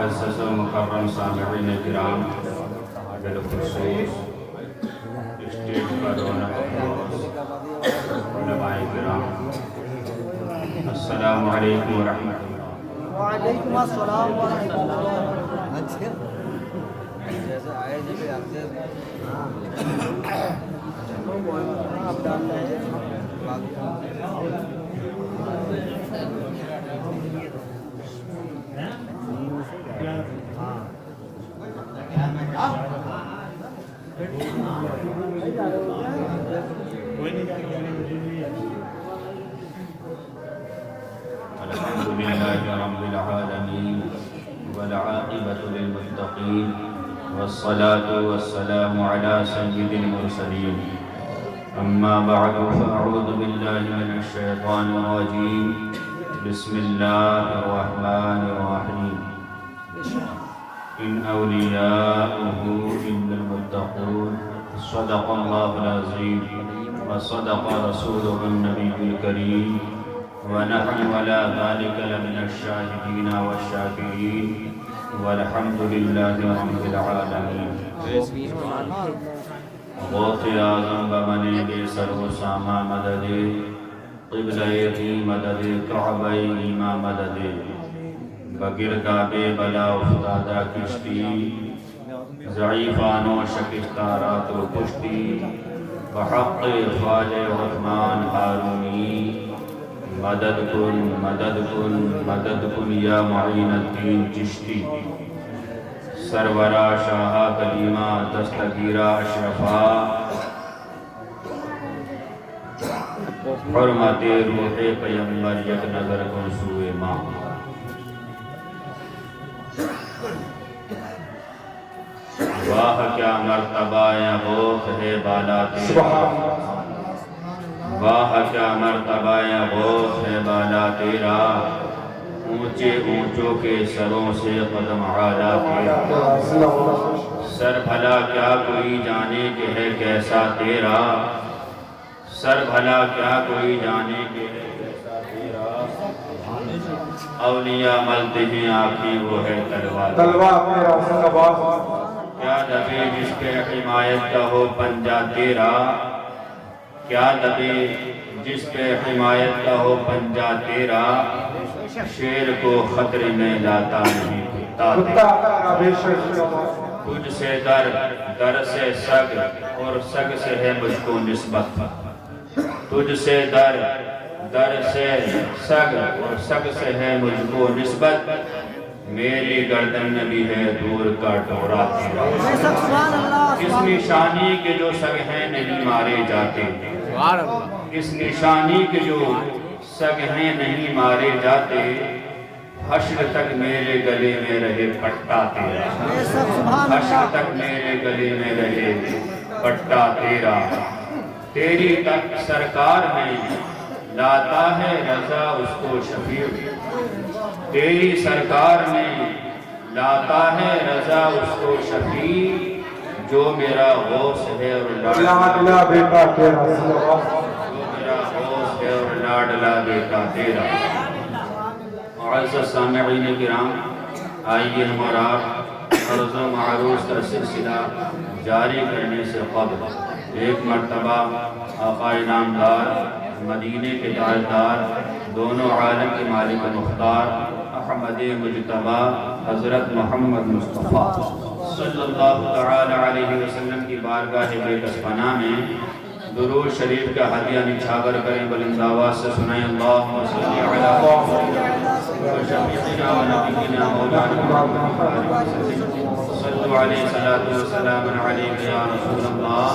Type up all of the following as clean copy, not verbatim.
معزز و مکرم سامعین کرام، بالخصوص اسٹیج پر رونق افروز علماء کرام، السلام علیکم ورحمۃ اللہ۔ وعلیکم السلام ورحمۃ اللہ۔ الحمد لله رب العالمين والعاقبة للمتقين والصلاة والسلام على سيد المرسلين، أما بعد فأعوذ بالله من الشيطان الرجيم، بسم الله الرحمن الرحيم، إن أولياؤه إلا المتقون، صدق الله العظيم وصدق رسوله النبي الكريم، ونحن على ذلك لمن الشاهدين والشاكرين، والحمد لله رب العالمين۔ غوث اعظم بمنے بے سر و ساما مدد، قبلہ کی مدد، کعبہ ایما مدد، بگرداب بلا افتادہ کشتی، ضعیفان و شکستہ رات و پشتی، بحق خواجہ عثمان ہارونی، مدد کن مدد کن مدد کن یا معین الدین چشتی، سرورا شاہ کلیمہ دستگیرہ اشرفا، حرمت روح پیمبر یک نظر کن سوئے ماں۔ واہ کیا مرتبہ غوث ہے بالا تیرا، واہ کیا مرتبہ غوث ہے بالا تیرا، اونچے اونچوں کے سروں سے قدم اعلیٰ تیرا، سر بھلا کیا کوئی جانے کہ ہے کیسا تیرا، سر بھلا کیا کوئی جانے کہ ہے کیسا تیرا، اولیاء ملتے ہیں آنکھیں وہ ہے تلوار تیرا، کیا دبے جس پہ حمایت کا ہو پنجہ تیرا، کیا دبے جس پہ حمایت کا ہو پنجہ تیرا، شیر کو خطرے میں لاتا نہیں کتا تیرا، تجھ سے در در سے سگ اور سگ سے ہے مجھ کو نسبت، تجھ سے در در سے سگ اور سگ سے ہے مجھ کو نسبت، میری گردن میں بھی ہے دور کا ڈورا تیرا، اس نشانی کے جو سگ ہیں نہیں مارے جاتے، اس نشانی کے جو سگ ہیں نہیں مارے جاتے، حشر تک میرے گلے میں رہے پٹا تیرا، حشر تک میرے گلے میں رہے پٹا تیرا، تیری تک سرکار میں لاتا ہے رضا اس کو شفیع، تیری سرکار میں لاتا ہے رضا اس کو شفیع، جو میرا غوث ہے اور لاڈلا بیٹا تیرا، جو میرا غوث ہے اور لاڈلا بیٹا تیرا۔ معزز سامعین کرام، آئیے ہم اور آپ عرض و معروض کا سلسلہ جاری کرنے سے قبل ایک مرتبہ آقا انعامدار، مدینے کے تاجدار، دونوں عالم کے مالک مختار، احمد مجتبی حضرت محمد مصطفیٰ صلی اللہ تعالی علیہ وسلم کی بارگاہ بے پناہ میں درود شریف کا ہدیہ نچھاور کریں، بلند آواز سے سنائیں، اللہم صلی علی شفیعنا و نبینا مولانا محمد صلو علیہ الصلوۃ والسلام علیہ یا رسول اللہ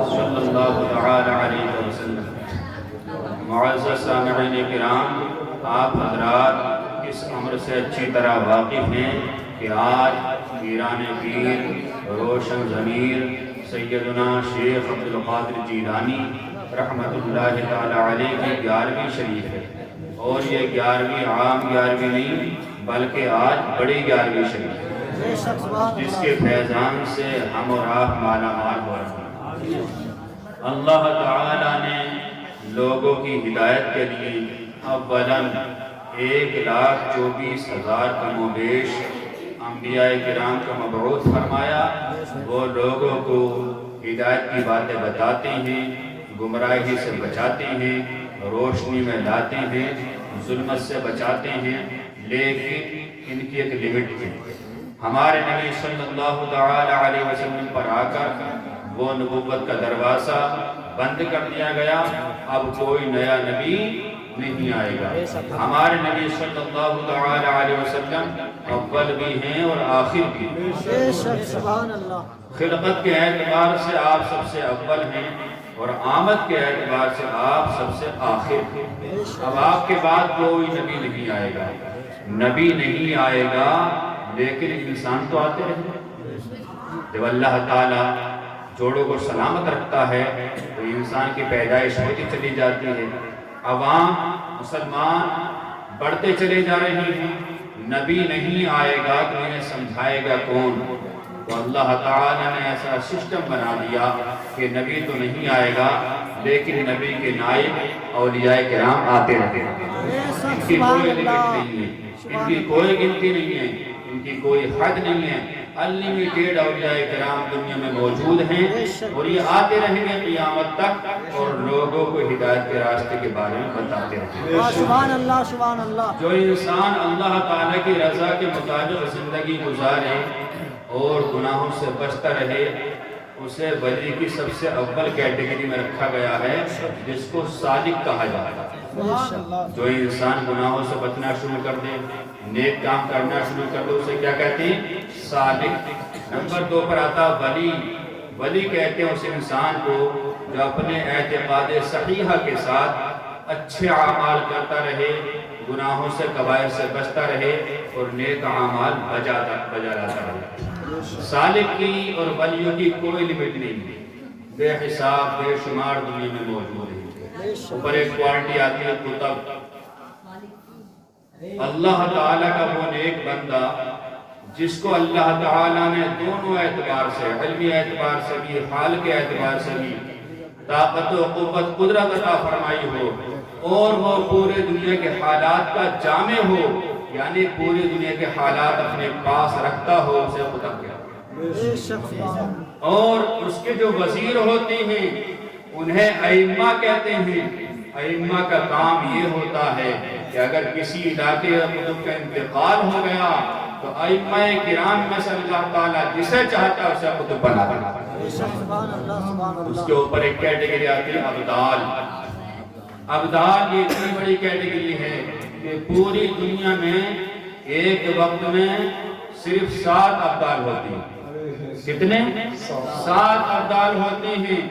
صلی اللہ تعالی علیہ وسلم۔ معزز سامعین کرام، آپ حضرات اس امر سے اچھی طرح واقف ہیں کہ آج پیران پیر روشن ضمیر سیدنا شیخ عبدالقادر جیلانی رحمت اللہ تعالی علیہ کی 11ویں شریف ہے، اور یہ 11ویں عام 11ویں نہیں بلکہ آج بڑی 11ویں شریف ہے، جس کے فیضان سے ہم اور آپ مالا مال ہو رہے ہیں۔ اللہ تعالی نے لوگوں کی ہدایت کے لیے اولاً 1,24,000 کم و بیش انبیاء کرام کو مبعوث فرمایا، وہ لوگوں کو ہدایت کی باتیں بتاتے ہیں، گمراہی سے بچاتے ہیں، روشنی میں لاتے ہیں، ظلمت سے بچاتے ہیں، لیکن ان کی ایک لمٹ ہے۔ ہمارے نبی صلی اللہ تعالی علیہ وسلم پر آ کر وہ نبوت کا دروازہ بند کر دیا گیا، اب کوئی نیا نبی نہیں آئے گا۔ ہمارے نبی صلی اللہ تعالی علیہ وسلم اول بھی ہیں اور آخر بھی۔ بے شک سبحان اللہ۔ خلقت کے اعتبار سے آپ سب سے اول ہیں اور آمد کے اعتبار سے آپ سب سے آخر ہیں۔ اب آپ کے بعد کوئی نبی نہیں آئے گا، نبی نہیں آئے گا، لیکن انسان تو آتے رہیں گے۔ جب اللہ تعالیٰ جوڑوں کو سلامت رکھتا ہے تو انسان کی پیدائش ہوتی چلی جاتی ہے، عوام مسلمان بڑھتے چلے جا رہے ہیں، نبی نہیں آئے گا تو انہیں سمجھائے گا کون؟ تو اللہ تعالیٰ نے ایسا سسٹم بنا دیا کہ نبی تو نہیں آئے گا، لیکن نبی کے نائب اولیاء کرام آتے رہتے ہیں۔ ان کی کوئی لمٹ نہیں ہے، ان کی کوئی گنتی نہیں ہے، ان کی کوئی حد نہیں ہے، انلیمیٹڈ اولیاء کرام دنیا میں موجود ہیں اور یہ آتے رہیں گے قیامت تک اور لوگوں کو ہدایت کے راستے کے بارے میں بتاتے رہیں گے۔ سبحان اللہ سبحان اللہ۔ جو انسان اللہ تعالیٰ کی رضا کے مطابق زندگی گزارے اور گناہوں سے بچتا رہے، اسے ولی کی سب سے اول کیٹیگری میں رکھا گیا ہے، جس کو صادق کہا جاتا ہے۔ جو انسان گناہوں سے بچنا شروع کر دے، نیک کام کرنا شروع کر دے، اسے کیا کہتے ہیں؟ صادق۔ نمبر 2 پر آتا ولی۔ ولی کہتے ہیں اس انسان کو جو اپنے اعتقاد صحیحہ کے ساتھ اچھے اعمال کرتا رہے، گناہوں سے کبائر سے بچتا رہے اور نیک اعمال بجاتا رہے۔ صالح کی اور ولیوں کی کوئی لمٹ نہیں ہے، بے حساب بے شمار دنیا میں موجود ہے۔ اوپر ایک کوالٹی آتی ہے کتب۔ اللہ تعالیٰ کا وہ نیک بندہ جس کو اللہ تعالیٰ نے دونوں اعتبار سے، علمی اعتبار سے بھی، حال کے اعتبار سے بھی طاقت و قوت قدرت عطا فرمائی ہو اور وہ پورے دنیا کے حالات کا جامع ہو، یعنی پوری دنیا کے حالات اپنے پاس رکھتا ہو، اسے قطب کہتے ہیں۔ اور اس کے جو وزیر ہوتے ہیں انہیں ائمہ کہتے ہیں۔ ائمہ کا کام یہ ہوتا ہے کہ اگر کسی علاقے قطب کا انتقال ہو گیا تو ائمہ کرام میں سے اللہ تعالیٰ جسے چاہتا ہے اسے قطب بنا دیتا ہے۔ اس کے اوپر ایک کیٹیگری آتی ہے ابدال۔ ابدال یہ اتنی بڑی کیٹیگری ہے کہ پوری دنیا میں ایک وقت میں صرف 7 ابدال ہوتے ہیں۔ کتنے؟ 7 ابدال ہوتے ہیں۔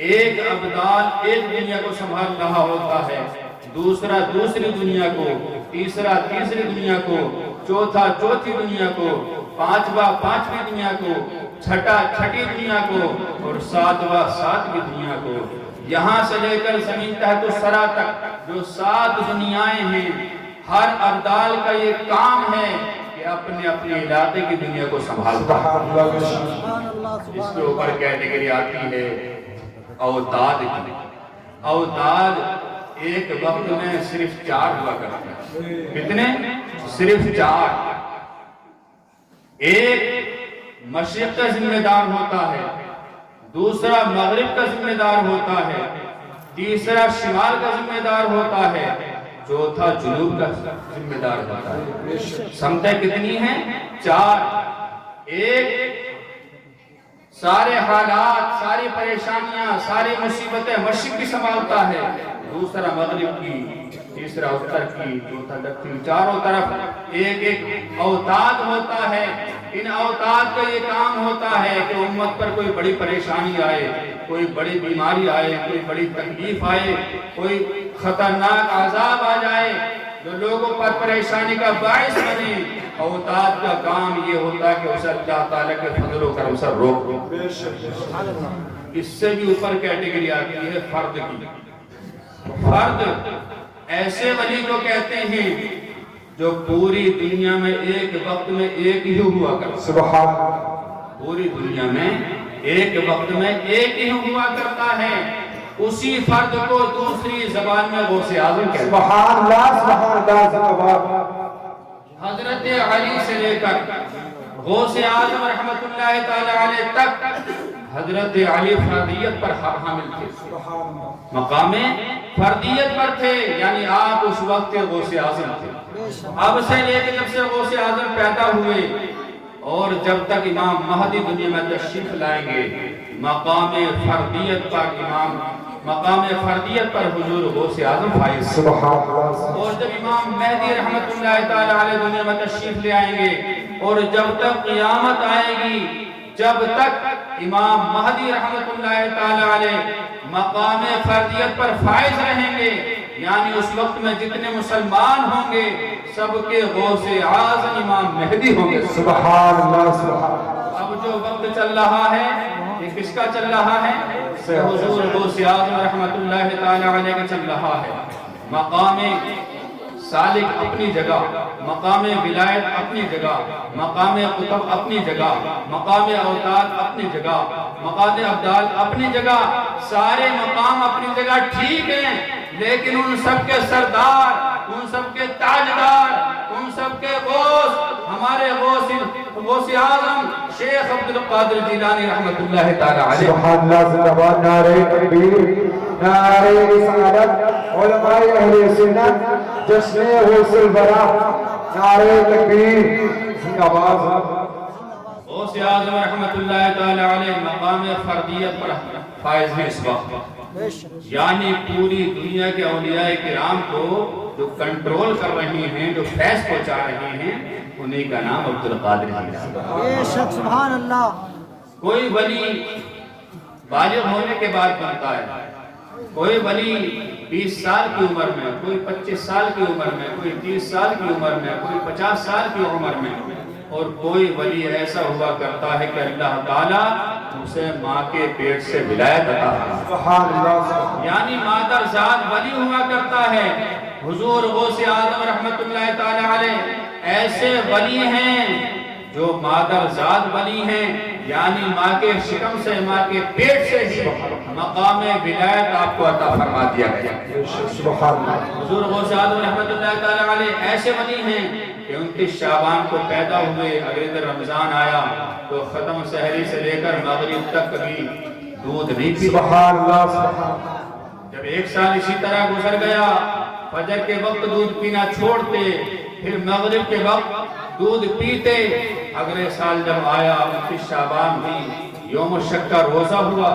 ایک ابدال ایک دنیا کو سنبھال رہا ہوتا ہے، دوسرا دوسری دنیا کو، تیسرا تیسری دنیا کو، چوتھا چوتھی دنیا کو، پانچواں پانچویں دنیا کو، چھٹا چھٹی دنیا کو اور ساتواں ساتویں دنیا کو۔ یہاں سے لے کر زمین تحت الثری تک جو 7 دنیایں ہیں، ہر ابدال کا یہ کام ہے کہ اپنے اپنے علاقے کی دنیا کو سنبھالتا ہے۔ اس کے اوپر کیٹیگری آتی ہے اوتاد کی۔ اوتاد ایک وقت میں صرف 4 ہوا کرتے ہیں۔ کتنے؟ صرف 4۔ ایک مشرق کا ذمہ دار ہوتا ہے، دوسرا مغرب کا ذمہ دار ہوتا ہے، تیسرا شمال کا ذمہ دار ہوتا ہے، چوتھا جنوب کا ذمہ دار ہوتا ہے۔ سمتیں کتنی ہیں؟ 4۔ ایک سارے حالات، ساری پریشانیاں، ساری مصیبتیں مشرق کی سنبھالتا ہے، دوسرا مغرب کی، تیسرا اتر کی، چوتھا دکھن، چاروں طرف ایک ایک اوتاد ہوتا ہے۔ ان اوتاد کا یہ کام ہوتا ہے کہ امت پر کوئی بڑی پریشانی آئے، کوئی بڑی بیماری آئے، کوئی بڑی تکلیف آئے، کوئی خطرناک عذاب آ جائے جو لوگوں پر پریشانی کا باعث بنے، اوتاد کا کام یہ ہوتا ہے کہ اسے اللہ تعالیٰ کے فضل و کرم سے روک دو۔ اس سے بھی اوپر کیٹیگری آتی ہے فرد کی۔ فرد ایسے ولی کو کہتے ہیں جو پوری دنیا میں ایک وقت میں ایک ہی ہوا کرتا ہے۔ سبحان اللہ۔ پوری دنیا میں ایک وقت میں ایک ہی ہوا کرتا ہے، اسی فرد کو دوسری زبان میں غوث اعظم کہتے ہیں۔ سبحان اللہ، سبحان اللہ۔ حضرت علی سے لے کر غوث اعظم رحمت اللہ تعالی علیہ تک حضرت علی فردیت پر حامل تھے، مقام فردیت پر تھے، یعنی آپ اس وقت کے غوث اعظم تھے۔ اب سے لے کے جب سے غوث اعظم پیدا ہوئے اور جب تک امام مہدی دنیا میں تشریف لائیں گے، مقام فردیت پر حضور غوث اعظم فائز۔ اور جب امام مہدی رحمت اللہ تعالی علیہ دنیا میں تشریف لے آئیں گے اور جب تک قیامت آئے گی، جب تک امام مہدی رحمت اللہ تعالی علیہ مقام فردیت پر فائز رہیں گے، یعنی اس وقت میں جتنے مسلمان ہوں گے سب کے غوث اعظم امام مہدی ہوں گے۔ سبحان اللہ سبحان اللہ۔ اب جو وقت چل رہا ہے یہ کس کا چل رہا ہے؟ حضور غوث اعظم رحمت اللہ تعالی علیہ کا چل رہا ہے۔ مقام سالک اپنی جگہ، مقام ولایت اپنی جگہ، مقام قطب اپنی جگہ، مقام اوتاد اپنی جگہ، مقام ابدال اپنی جگہ، سارے مقام اپنی جگہ ٹھیک ہیں، لیکن ان سب کے سردار، ان سب کے تاجدار، ان سب کے غوث ہمارے غوث اعظم شیخ عبدالقادر جیلانی رحمت اللہ تعالی علیہ۔ سبحان اللہ زندہ باد، نعرہ تکبیر، نعرہ رسالت، علماء اہل سنت، جشن غوث البراء، نعرہ تکبیر، زندہ باد۔ غوث اعظم رحمت اللہ تعالی علیہ مقام فردیت پر فائز ہیں اس وقت، یعنی پوری دنیا کے اولیاء کرام کو جو کنٹرول کر رہی ہیں، جو فیض پہنچا رہی ہیں، انہیں کا نام عبدالقادر جیلانی۔ بے شک سبحان اللہ۔ کوئی ولی بالغ ہونے کے بعد بنتا ہے، کوئی ولی 20 سال کی عمر میں، کوئی 25 سال کی عمر میں، کوئی 30 سال کی عمر میں، کوئی 50 سال کی عمر میں، اور کوئی ولی ایسا ہوا کرتا ہے کہ اللہ تعالیٰ اسے ماں کے پیٹ سے ولایت عطا کرتا ہے۔ سبحان اللہ۔ یعنی مادر ذات ولی ہوا کرتا ہے۔ حضور غوث اعظم رحمت اللہ تعالی علیہ ایسے ولی ہیں جو مادر ذات ولی ہیں، یعنی ماں کے شکم سے، ماں کے پیٹ سے ہی مقام ولایت آپ کو عطا فرما دیا گیا۔ سبحان اللہ۔ حضور غوث اعظم رحمت اللہ تعالی علیہ ایسے ولی ہیں کہ 29 شعبان کو پیدا ہوئے، اگلے دن رمضان آیا تو ختم سحری سے لے کر مغرب تک کبھی دودھ نہیں پی۔ سبحان اللہ سبحان اللہ۔ جب 1 سال اسی طرح گزر گیا، فجر کے وقت دودھ پینا چھوڑتے، پھر مغرب کے وقت دودھ پیتے۔ اگلے سال جب آیا 29 شعبان بھی یوم الشک کا روزہ ہوا۔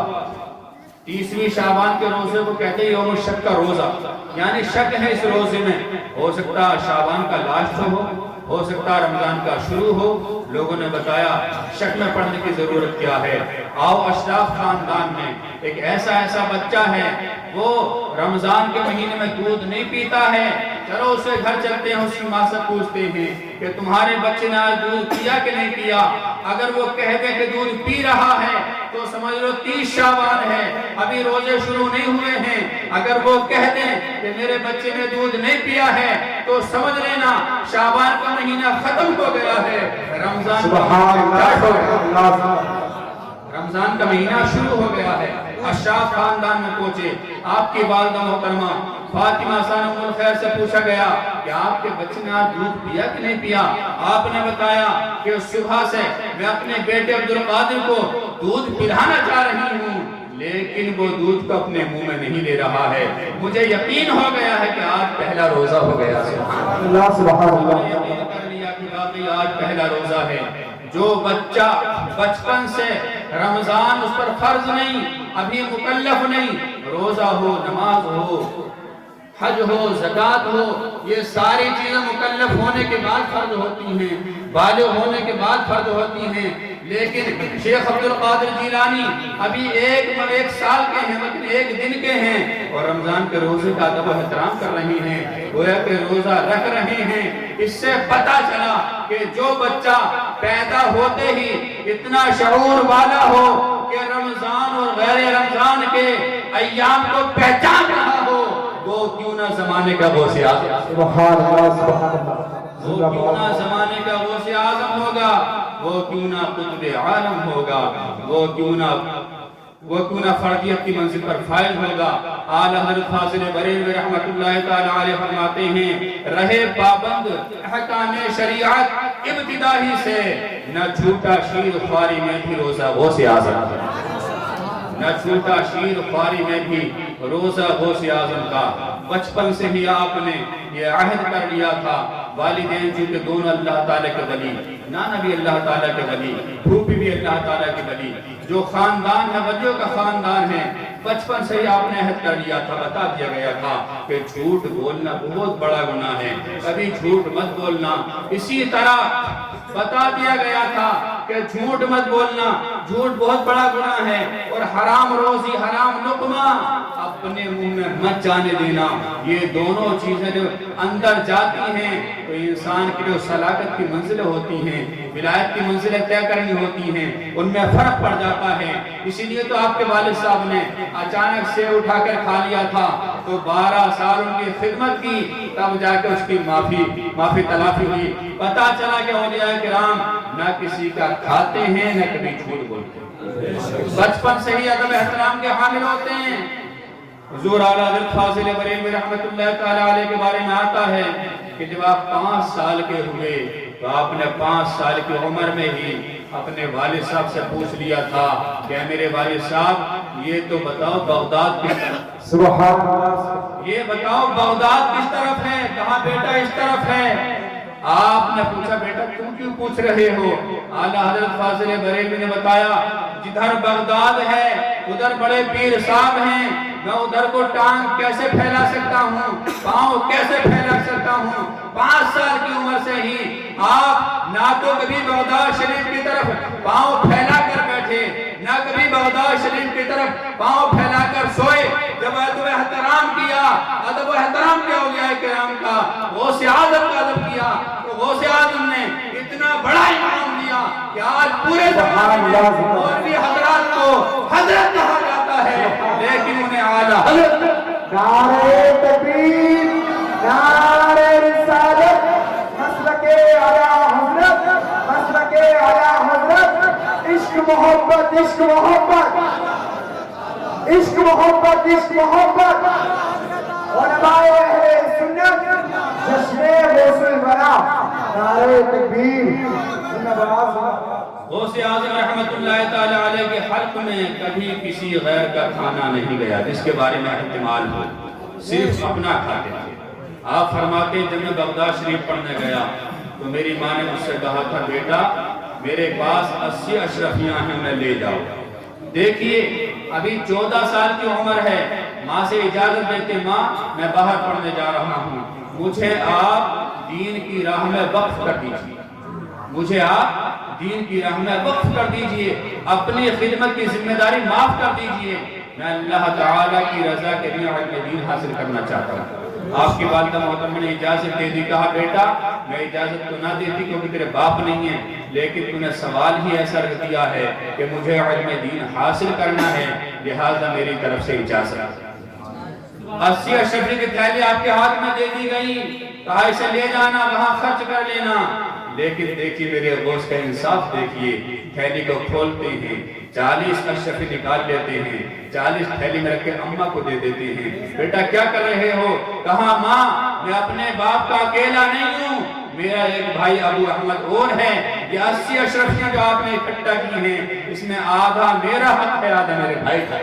30ویں شعبان کے روزے کو کہتے ہیں یوم الشک کا روزہ، یعنی شک ہے اس روزے میں، ہو سکتا شعبان کا لاسٹ ہو سکتا رمضان کا شروع ہو۔ لوگوں نے بتایا شک میں پڑھنے کی ضرورت کیا ہے، آؤ اشراف خاندان میں ایک ایسا بچہ ہے وہ رمضان کے مہینے میں دودھ نہیں پیتا ہے، چلو اسے گھر چلتے ہیں، اس کی ماں سے پوچھتے ہیں کہ تمہارے بچے نے آج دودھ پیا کہ نہیں پیا؟ اگر وہ کہہ دے کہ دودھ پی رہا ہے تو سمجھ لو 30 شعبان ہے، ابھی روزے شروع نہیں ہوئے ہیں۔ اگر وہ کہہ دیں کہ میرے بچے نے دودھ نہیں پیا ہے تو سمجھ لینا شعبان کا مہینہ ختم ہو گیا ہے، رمضان کا مہینہ شروع ہو گیا ہے۔ اشراف خاندان میں پہنچے، آپ کی والدہ محترمہ فاطمہ ثانیہ الخیر سے پوچھا گیا کہ آپ کے بچے نے آج دودھ پیا کہ نہیں پیا؟ آپ نے بتایا کہ صبح سے میں اپنے بیٹے عبدالقادر کو دودھ پلانا چاہ رہی ہوں، لیکن وہ دودھ کو اپنے منہ میں نہیں لے رہا ہے، مجھے یقین ہو گیا ہے کہ آج پہلا روزہ ہو گیا۔ سبحان اللہ سبحان اللہ۔ یقین کر لیا کہ واقعی آج پہلا روزہ ہے۔ جو بچہ بچپن سے رمضان اس پر فرض نہیں، ابھی مکلف نہیں، روزہ ہو، نماز ہو، حج ہو، زکوٰۃ ہو، یہ ساری چیزیں مکلف ہونے کے بعد فرض ہوتی ہیں، بالغ ہونے کے بعد فرض ہوتی ہیں، لیکن شیخ عبدالقادر جیلانی ابھی ایک سال کے ہیں، لیکن 1 دن کے ہیں اور رمضان کے روزے کا ادب و احترام کر رہے ہیں، گویا کہ روزہ رکھ رہے ہیں۔ اس سے پتہ چلا کہ جو بچہ پیدا ہوتے ہی اتنا شعور والا ہو کہ رمضان اور غیر رمضان کے ایام کو پہچان رہا ہو، وہ کیوں نہ زمانے کا غوث اعظم، سبحان اللہ سبحان اللہ۔ وہ کیوں نہ زمانے کا غوث اعظم ہوگا، وہ کیوں نہ قطب عالم ہوگا، وہ کیوں نہ وہ کیوں نہ فردیت کی منزل پر فائز ہوگا۔ اعلی حضرت فاضل بریلوی رحمت اللہ تعالی علیہ فرماتے ہیں رہے پابند احکام شریعت ابتدا ہی سے، نہ جھوٹا شیر خواری میں بھی روزہ غوث اعظم، نہ جھوٹا شیر خواری میں بھی روزہ غوث اعظم کا۔ بچپن سے ہی آپ نے یہ عہد کر لیا تھا، والدین چونکہ دونوں اللہ تعالیٰ کے ولی، نانا بھی اللہ تعالیٰ کے ولی، پھوپھی بھی اللہ تعالیٰ کے ولی، جو خاندان ہے ولیوں کا خاندان ہے، بچپن سے ہی آپ نے عہد کر لیا تھا، بتا دیا گیا تھا کہ جھوٹ بولنا بہت بڑا گناہ ہے، کبھی جھوٹ مت بولنا۔ اسی طرح بتا دیا گیا تھا کہ جھوٹ مت بولنا، جھوٹ بہت بڑا گناہ ہے، اور حرام روزی حرام لقمہ اپنے منہ میں مت جانے دینا۔ یہ دونوں چیزیں جو اندر جاتی ہیں تو انسان کی جو صلاحیت کی منزلیں ہوتی ہیں، ولایت کی منزلیں طے کرنی ہوتی ہیں، ان میں فرق پڑ جاتا ہے۔ اسی لیے تو آپ کے والد صاحب نے اچانک سے اٹھا کر کھا لیا تھا تو 12 سال ان کی خدمت کی، تب جا کے اس کی معافی تلافی ہوئی۔ پتا چلا کہ اولیاء کرام نہ کسی کا کھاتے ہیں نہ کبھی جھوٹ بولتے ہیں، بچپن سے ہی ادب احترام کے حامل ہوتے ہیں۔ حضور اعلیٰ حضرت فاضل بریلوی رحمت اللہ تعالی علیہ کے بارے میں آتا ہے کہ جب آپ 5 سال کے ہوئے تو آپ نے 5 سال کی عمر میں ہی اپنے والد صاحب سے پوچھ لیا تھا کہ میرے والد صاحب یہ تو بتاؤ بغداد کس طرف، سبحان اللہ، یہ بتاؤ بغداد کس طرف ہے؟ کہا بیٹا اس طرف ہے۔ آپ نے پوچھا بیٹا تم کیوں پوچھ رہے ہو؟ اعلیٰ حضرت فاضل بریلوی نے بتایا جدھر بغداد ہے ادھر بڑے پیر صاحب ہیں، میں ادھر کو ٹانگ کیسے پھیلا سکتا ہوں، پاؤں کیسے پھیلا سکتا ہوں؟ 5 سال کی عمر سے ہی آپ نہ تو کبھی بغداد شریف کی طرف پاؤں پھیلا کر بیٹھے، نہ کبھی بغداد شریف کی طرف پاؤں پھیلا کر سوئے۔ جب ادب احترام کیا، ادب و احترام کیا اولیاء کرام کا، غوث اعظم کا ادب کیا، تو غوث اعظم نے اتنا بڑا انعام دیا کہ آج پورے زمانے میں اور بھی حضرات کو حضرت کہا جاتا ہے، لیکن انہیں اعلیٰ حضرت۔ نعرہ تکبیر، نعرہ رسالت، مسلک اعلیٰ حضرت، مسلک اعلیٰ حضرت، عشق محبت، عشق محبت، عشق محبت، عشق محبت، علماء اہل سنت، جشن غوث الورا، نعرہ تکبیر، غوث اعظم رحمت اللہ تعالی علیہ کے حلق میں کبھی کسی غیر کا کھانا نہیں گیا جس کے بارے میں احتمال ہو، صرف اپنا کھاتے تھے۔ آپ فرماتے ہیں جب میں بغداد شریف پڑھنے گیا تو میری ماں نے مجھ سے کہا تھا بیٹا میرے پاس 80 اشرفیاں ہیں، میں لے جاؤ۔ دیکھیے ابھی 14 سال کی عمر ہے، ماں سے اجازت دیتے ماں میں باہر پڑھنے جا رہا ہوں، مجھے آپ دین کی راہ میں وقف کر دیجئے، مجھے آپ دین کی راہ میں وقف کر دیجئے، اپنی خدمت کی ذمہ داری معاف کر دیجئے، میں اللہ تعالیٰ کی رضا کے لیے علم دین حاصل کرنا چاہتا ہوں۔ آپ کی والدہ محترمہ نے اجازت دے دی، کہا بیٹا میں اجازت تو نہ دیتی کیونکہ تیرے باپ نہیں ہیں، لیکن تم نے سوال ہی ایسا رکھ دیا ہے کہ مجھے علم دین حاصل کرنا ہے، لہٰذا میری طرف سے اجازت۔ 80 اشرفی کی تھیلی آپ کے ہاتھ میں دے دی گئی، کہا اسے لے جانا وہاں خرچ کر لینا، لیکن دیکھیے میرے غوث کا انصاف دیکھیے، تھیلی کو کھولتے ہیں 40 اشرفی نکال لیتے ہیں، 40 تھیلی میں رکھ کے اماں کو دے دیتے ہیں۔ بیٹا کیا کر رہے ہو؟ کہا ماں میں اپنے باپ کا اکیلا نہیں ہوں، میرا ایک بھائی ابو احمد اور ہے، یہ 80 اشرفیاں جو آپ نے اکٹھا کی ہیں اس میں آدھا میرا حق ہے آدھا میرے بھائی کا۔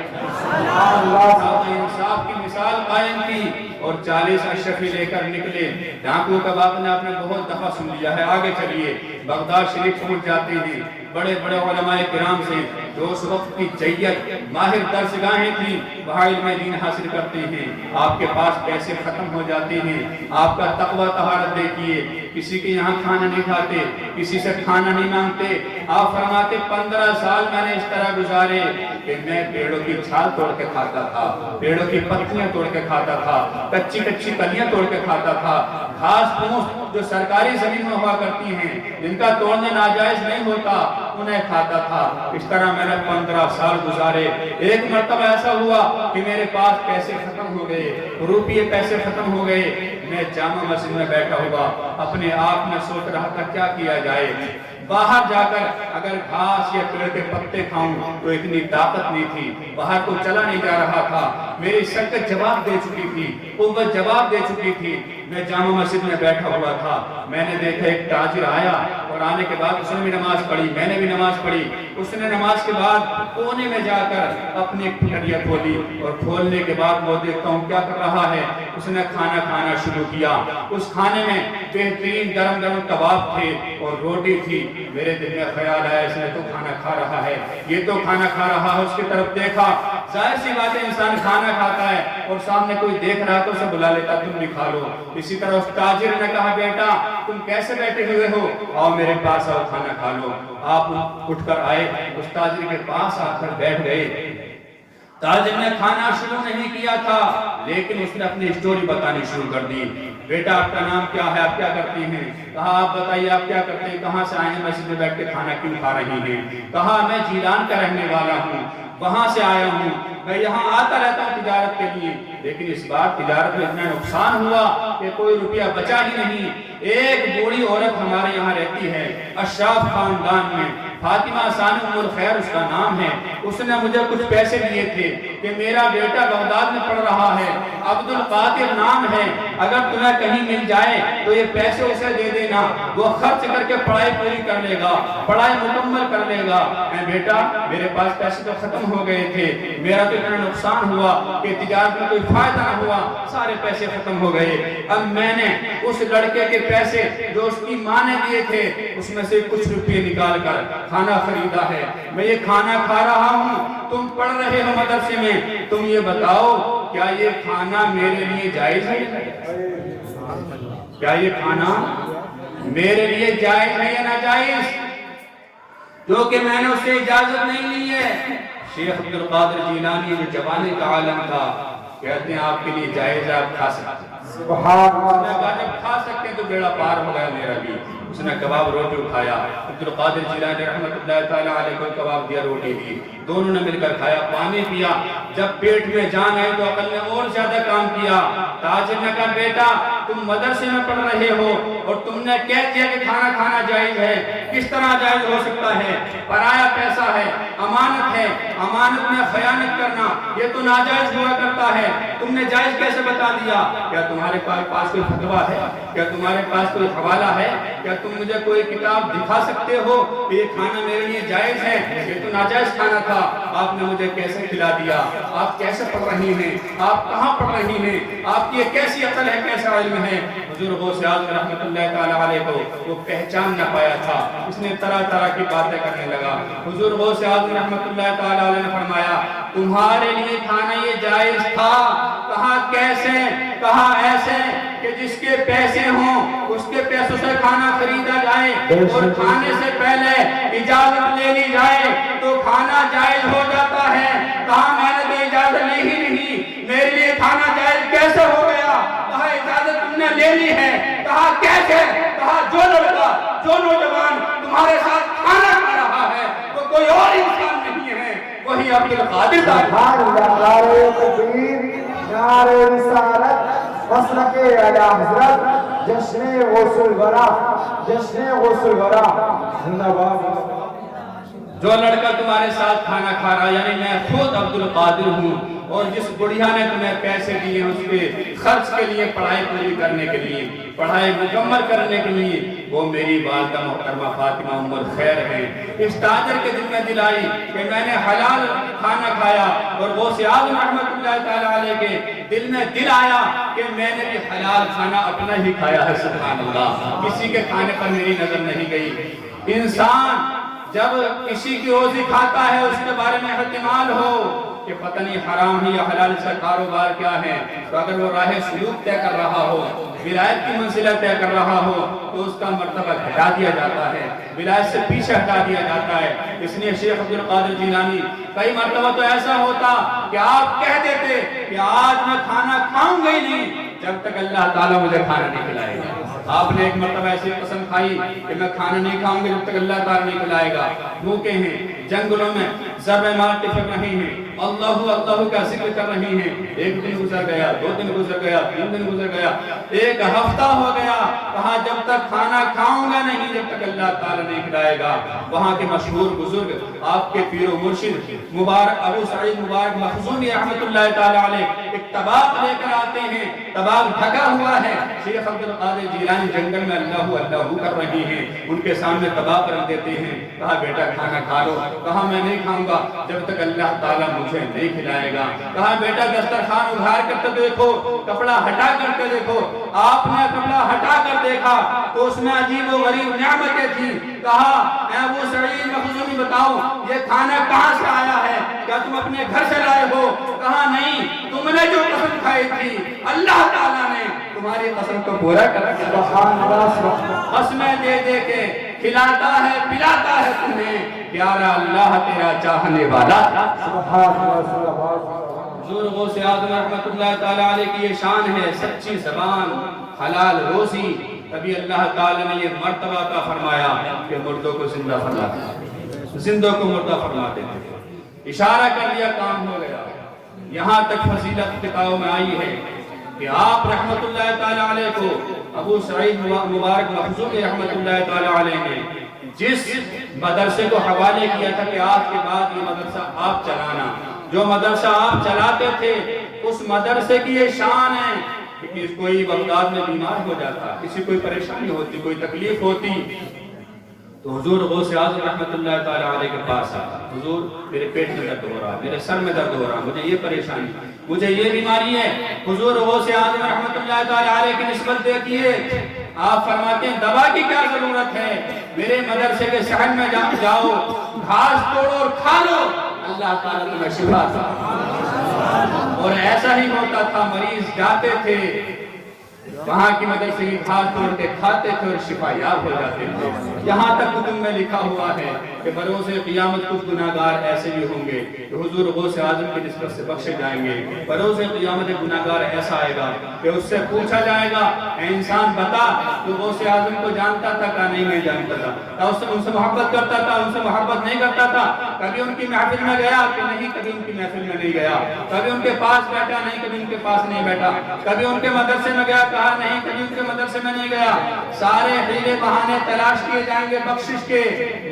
انصاف کی مثال قائم کی اور 40 اشرفی لے کر نکلے۔ ڈاکو کا واقعہ نے آپ نے بہت دفعہ سن لیا ہے، آگے چلیے بغداد شریف پہنچ جاتے ہیں، بڑے بڑے علماء کرام سے جو اس وقت کی جیت ماہر درسگاہیں تھیں وہاں علم دین حاصل کرتے ہیں۔ آپ کے پاس پیسے ختم ہو جاتے ہیں، آپ کا تقوی طہارت دیکھیے، کسی کے یہاں کھانا نہیں کھاتے، کسی سے کھانا نہیں مانگتے۔ آپ فرماتے 15 سال میں نے اس طرح گزارے کہ میں پیڑوں کی چھال توڑ کے کھاتا تھا، پیڑوں کی پتیاں توڑ کے کھاتا تھا، کچی کچی کلیاں توڑ کے کھاتا تھا، گھاس پھوس جو سرکاری زمین میں ہوا کرتی ہیں جن کا توڑنا ناجائز نہیں ہوتا انہیں کھاتا تھا۔ اس طرح میں نے 15 سال گزارے۔ ایک مرتبہ ایسا ہوا کہ میرے پاس پیسے ختم ہو گئے، روپیے پیسے ختم ہو گئے۔ میں جامع مسجد میں بیٹھا ہوا اپنے آپ میں سوچ رہا تھا کیا کیا جائے۔ باہر جا کر اگر گھاس یا پیڑ کے پتے کھاؤں تو اتنی طاقت نہیں تھی، باہر کو چلا نہیں جا رہا تھا، میری شکت جواب دے چکی تھی، قوت جواب دے چکی تھی۔ میں جامع مسجد میں بیٹھا ہوا تھا، میں نے دیکھا ایک تاجر آیا اور آنے کے بعد اس نے بھی نماز پڑھی، میں نے بھی نماز پڑھی۔ اس نے نماز کے بعد کونے میں جا کر اپنی پھٹڑیاں کھولی اور کھولنے کے بعد وہ دیکھتا ہوں کیا کر رہا ہے، اس نے کھانا کھانا شروع کیا۔ اس کھانے میں بہترین گرم گرم کباب تھے اور روٹی تھی۔ میرے دل میں خیال آیا اس نے تو کھانا کھا رہا ہے، یہ تو کھانا کھا رہا ہے۔ اس کی طرف دیکھا، ظاہر سی بات ہے انسان کھانا کھاتا ہے اور سامنے کوئی دیکھ رہا تو اسے بلا لیتا تم بھی کھا لو۔ اسی طرح اس تاجر نے کہا بیٹا تم کیسے بیٹھے ہوئے ہو، آؤ میرے پاس آؤ کھانا کھا لو۔ آپ اٹھ کر آئے، اس تاجر کے پاس آ کر بیٹھ گئے۔ تاجر نے کھانا شروع نہیں کیا تھا لیکن اس نے اپنی سٹوری بتانی شروع کر دی۔ بیٹا آپ کا نام کیا ہے، آپ کیا کرتی ہیں؟ کہا آپ بتائیے آپ کیا کرتے ہیں، کہاں سے آئے ہیں، مسجد میں بیٹھ کے کھانا کیوں کھا رہی ہیں؟ کہا میں جیلان کا رہنے والا ہوں، وہاں سے آیا ہوں، میں یہاں آتا رہتا ہوں تجارت کے لیے، لیکن اس بار تجارت میں اتنا نقصان ہوا کہ کوئی روپیہ بچا ہی نہیں۔ ایک بوڑھی عورت ہمارے یہاں رہتی ہے اشراف خاندان میں، فاطمہ ثانی ام الخیر اس کا نام ہے۔ اس نے مجھے کچھ پیسے دیے تھے کہ میرا بیٹا بغداد میں پڑھ رہا ہے، عبد القادر نام ہے، اگر تمہیں کہیں مل جائے تو یہ پیسے اسے دے دینا، وہ خرچ کر کے پڑھائی پوری کر لے گا، پڑھائی مکمل کر لے گا۔ اے بیٹا میرے پاس پیسے تو ختم ہو گئے تھے، میرا تو اتنا نقصان ہوا کہ تجارت میں کوئی فائدہ نہ ہوا، سارے پیسے ختم ہو گئے۔ اب میں نے اس لڑکے کے پیسے جو اس کی ماں نے دیے تھے اس میں سے کچھ روپے نکال کر کھانا خریدا ہے، میں یہ کھانا کھا رہا ہوں، تم پڑھ رہے ہو مدرسے میں، تم یہ بتاؤ کیا یہ کھانا میرے لیے جائز ہے؟ کیا یہ کھانا میرے لیے جائز ہے یا ناجائز؟ جو کہ میں نے اس سے اجازت نہیں لی ہے۔ شیخ عبد القادر جیلانی جو جوانی کا عالم تھا کہتے ہیں آپ کے لیے جائز ہے، آپ کھا سکتے ہیں۔ سبحان اس نے اللہ۔ کہا جب کھا سکتے ہیں تو بیڑا پار ہو گیا میرا بھی۔ اس نے کباب روٹی اٹھایا، عبد القادر جیلانی رحمت اللہ تعالیٰ علیہ کو کباب دیا، روٹی دی، دونوں نے مل کر کھایا، پانی پیا۔ جب پیٹ میں جان آئی تو عقل نے اور زیادہ کام کیا۔ تاجر نے کہا بیٹا تم مدرسے میں پڑھ رہے ہو اور تم نے کہہ دیا کہ کھانا کھانا جائز ہے، کس طرح جائز ہو سکتا ہے؟ پرایا پیسہ ہے، امانت ہے، امانت میں خیانت کرنا یہ تو ناجائز ہوا کرتا ہے، تم نے جائز کیسے بتا دیا؟ کیا تمہارے پاس کوئی فتویٰ ہے؟ کیا تمہارے پاس کوئی حوالہ ہے؟ کیا تم مجھے کوئی کتاب دکھا سکتے ہو کہ یہ کھانا میرے لیے جائز ہے؟ یہ تو ناجائز کھانا تھا، آپ نے مجھے کیسے کھلا دیا؟ آپ کیسے پڑھ رہی ہیں؟ آپ کہاں پڑھ رہی ہیں؟ آپ کی یہ کیسی عقل ہے، کیسا علم ہے؟ حضور غوث اعظم رحمت اللہ تعالیٰ علیہ کو وہ پہچان نہ پایا تھا، اس نے طرح طرح کی باتیں کرنے لگا۔ حضور غوث اعظم رحمت اللہ تعالیٰ علیہ نے فرمایا تمہارے لیے کھانا یہ جائز تھا، کہا کیسے؟ کہا ایسے کہ جس کے پیسے ہوں اس کے پیسوں سے کھانا خریدا جائے اور کھانے سے پہلے اجازت لے لی جائے تو کھانا جائز ہو جاتا ہے۔ کہا میں نے تو اجازت لی ہی نہیں، میرے لیے کھانا جائز کیسے ہو گیا؟ کہا اجازت تم نے لے لی ہے۔ کہا کیسے؟ کہا جو لڑکا جو نوجوان تمہارے ساتھ کھانا کھا رہا ہے وہ کوئی اور انسان نہیں ہے، وہی عبد القادر تھا۔ سبحان اللہ۔ نعرہ تکبیر، نعرہ رسالت، مسلک اعلی حضرت، جشن غوث الورا، جشن غوث الورا زندہ باد۔ جو لڑکا تمہارے ساتھ کھانا کھا رہا یعنی میں خود عبد القادر ہوں، اور جس بڑھیا نے تمہیں پیسے دیے اس کے خرچ کے لیے، پڑھائی پوری کرنے کے لیے، پڑھائی مکمل کرنے کے لیے، وہ میری والدہ محترمہ فاطمہ ام الخیر ہیں۔ اس تاجر کے دل میں دل آئی کہ میں نے حلال کھانا کھایا، اور غوث اعظم رحمت اللہ تعالیٰ علیہ کے دل میں دل آیا کہ میں نے بھی حلال کھانا اپنا ہی کھایا ہے۔ سبحان اللہ، کسی کے کھانے پر میری نظر نہیں گئی۔ انسان جب کسی کی روزی کھاتا ہے اس کے بارے میں احتمال ہو کہ پتہ نہیں حرام ہے یا حلال سے کاروبار کیا ہے، تو اگر وہ راہ سلوک طے کر رہا ہو، ولایت کی منزلہ طے کر رہا ہو تو اس کا مرتبہ گھٹا دیا جاتا ہے، ولایت سے پیچھے ہٹا دیا جاتا ہے۔ اس لیے شیخ عبد القادر جیلانی کئی مرتبہ تو ایسا ہوتا کہ آپ کہہ دیتے کہ آج میں کھانا کھاؤں گا ہی نہیں جب تک اللہ تعالیٰ مجھے کھانا نہیں کھلائے گا۔ آپ نے ایک مرتبہ ایسی قسم کھائی کہ میں کھانا نہیں کھاؤں گا جب تک اللہ تعالیٰ نہیں کھلائے گا. بھوکے ہیں, جنگلوں میں ضرب مار کے پھر رہے ہیں, اللہ اللہ کا ذکر کر رہے ہیں. ایک دن گزر گیا, 2 دن گزر گیا, 3 دن گزر گیا, 1 ہفتہ ہو گیا. کہا جب تک کھانا کھاؤں گا نہیں جب تک اللہ تعالیٰ نہیں کھلائے گا. وہاں کے مشہور بزرگ آپ کے پیر و مرشد مبارک ابو سعید مبارک مخزومی رحمۃ اللہ تعالیٰ علیہ ایک طباق لے کر آتے ہیں. طباق ڈھکا ہوا ہے. شیخ عبد القادر جیلانی جنگل میں اللہ اللہ کر رہے ہیں. ان کے سامنے طباق رکھ دیتے ہیں. کہا بیٹا کھانا کھا لو. کہا میں نہیں کھاؤں گا جب تک اللہ تعالیٰ مجھے نہیں کھلائے گا. کہا بیٹا دسترخوان اگھار کر کے دیکھو, کپڑا ہٹا کر کے دیکھو. آپ نے کپڑا ہٹا کر دیکھا تو اس میں عجیب و غریب نعمتیں تھیں. کہا اے ابو سعید مخزومی بتاؤ یہ کھانا کہاں سے آیا ہے, کیا تم اپنے گھر سے لائے ہو؟ کہا نہیں, تم نے جو قسم کھائی تھی اللہ تعالیٰ نے تمہاری قسم کو پورا کر دیا. سبحان اللہ. قسمیں دے دے کے کھلاتا ہے پلاتا ہے تمہیں. پیارا اللہ تیرا چاہنے والا. سبحان اللہ. حضور غوث اعظم رحمۃ اللہ تعالیٰ علیہ کی یہ شان ہے, سچی زبان, حلال روزی. تبھی اللہ تعالیٰ نے یہ مرتبہ کا فرمایا کہ مردوں کو زندہ فرماتے, زندوں کو مردہ فرماتے تھے. اشارہ کر دیا, کام ہو گیا. یہاں تک فضیلت کتابوں میں آئی ہے کہ آپ رحمت اللہ تعالیٰ علیہ کو ابو سعید مبارک مخزومی رحمت اللہ تعالیٰ علیہ نے جس مدرسے کو حوالے کیا تھا کہ آج کے بعد یہ مدرسہ آپ چلانا, جو مدرسہ آپ چلاتے تھے اس مدرسے کی یہ شان ہے کہ کوئی بغداد میں بیمار ہو جاتا, کسی کوئی پریشانی ہوتی, کوئی تکلیف ہوتی تو حضور غوث اعظم رحمت اللہ تعالیٰ علیہ کے پاس آتا. حضور میرے پیٹ میں درد ہو رہا, میرے سر میں درد ہو رہا, مجھے یہ پریشانی, مجھے یہ بیماری ہے. حضور غوث اعظم رحمت اللہ تعالیٰ علیہ کی نسبت دیکھیے, آپ فرماتے ہیں دوا کی کیا ضرورت ہے, میرے مدرسے کے صحن میں جاؤ, گھاس توڑو اور کھا لو, اللہ تعالیٰ تمہیں شفا دے. اور ایسا ہی ہوتا تھا, مریض جاتے تھے وہاں کی مدرسے کی گھاس توڑ کے کھاتے تھے اور شفا یاب ہو جاتے تھے. یہاں تک کتب میں لکھا ہوا ہے کہ بروز قیامت کچھ گناہگار ایسے بھی ہوں گے کہ حضور غوث اعظم کی نسبت سے بخشے جائیں گے. بروز قیامت گناہگار ایسا آئے گا کہ اس سے پوچھا جائے گا اے انسان بتا تو غوث اعظم کو جانتا تھا کہ نہیں میں جانتا تھا, ان سے محبت کرتا تھا, ان سے محبت نہیں کرتا تھا, کبھی ان کی محفل میں گیا کہ نہیں, کبھی ان کی محفل میں نہیں گیا, کبھی ان کے پاس بیٹھا نہیں, کبھی ان کے پاس نہیں بیٹھا, کبھی ان کے مدرسے میں گیا کہا نہیں, کبھی ان کے مدرسے میں نہیں گیا. سارے حیلے بہانے تلاش کیے جائیں گے بخشش کے,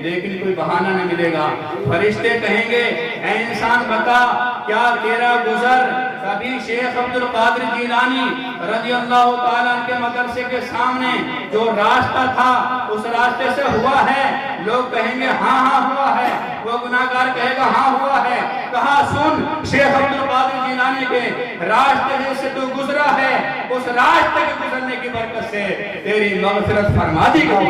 لیکن کوئی بہانہ نہیں ملے گا. فرشتے کہیں گے اے انسان بتا کیا تیرا گزر کبھی شیخ عبد القادر جیلانی رضی اللہ تعالیٰ کے مدرسے کے سامنے جو راستہ تھا اس راستے سے ہوا ہے؟ لوگ کہیں گے ہاں ہاں ہوا ہے. وہ گناہگار کہے گا ہاں ہوا ہے. کہا سن, شیخ عبد القادر جیلانی کے راستے سے تو گزرا ہے, اس راستے کے گزرنے کی برکت سے تیری مغفرت فرما دی گئی.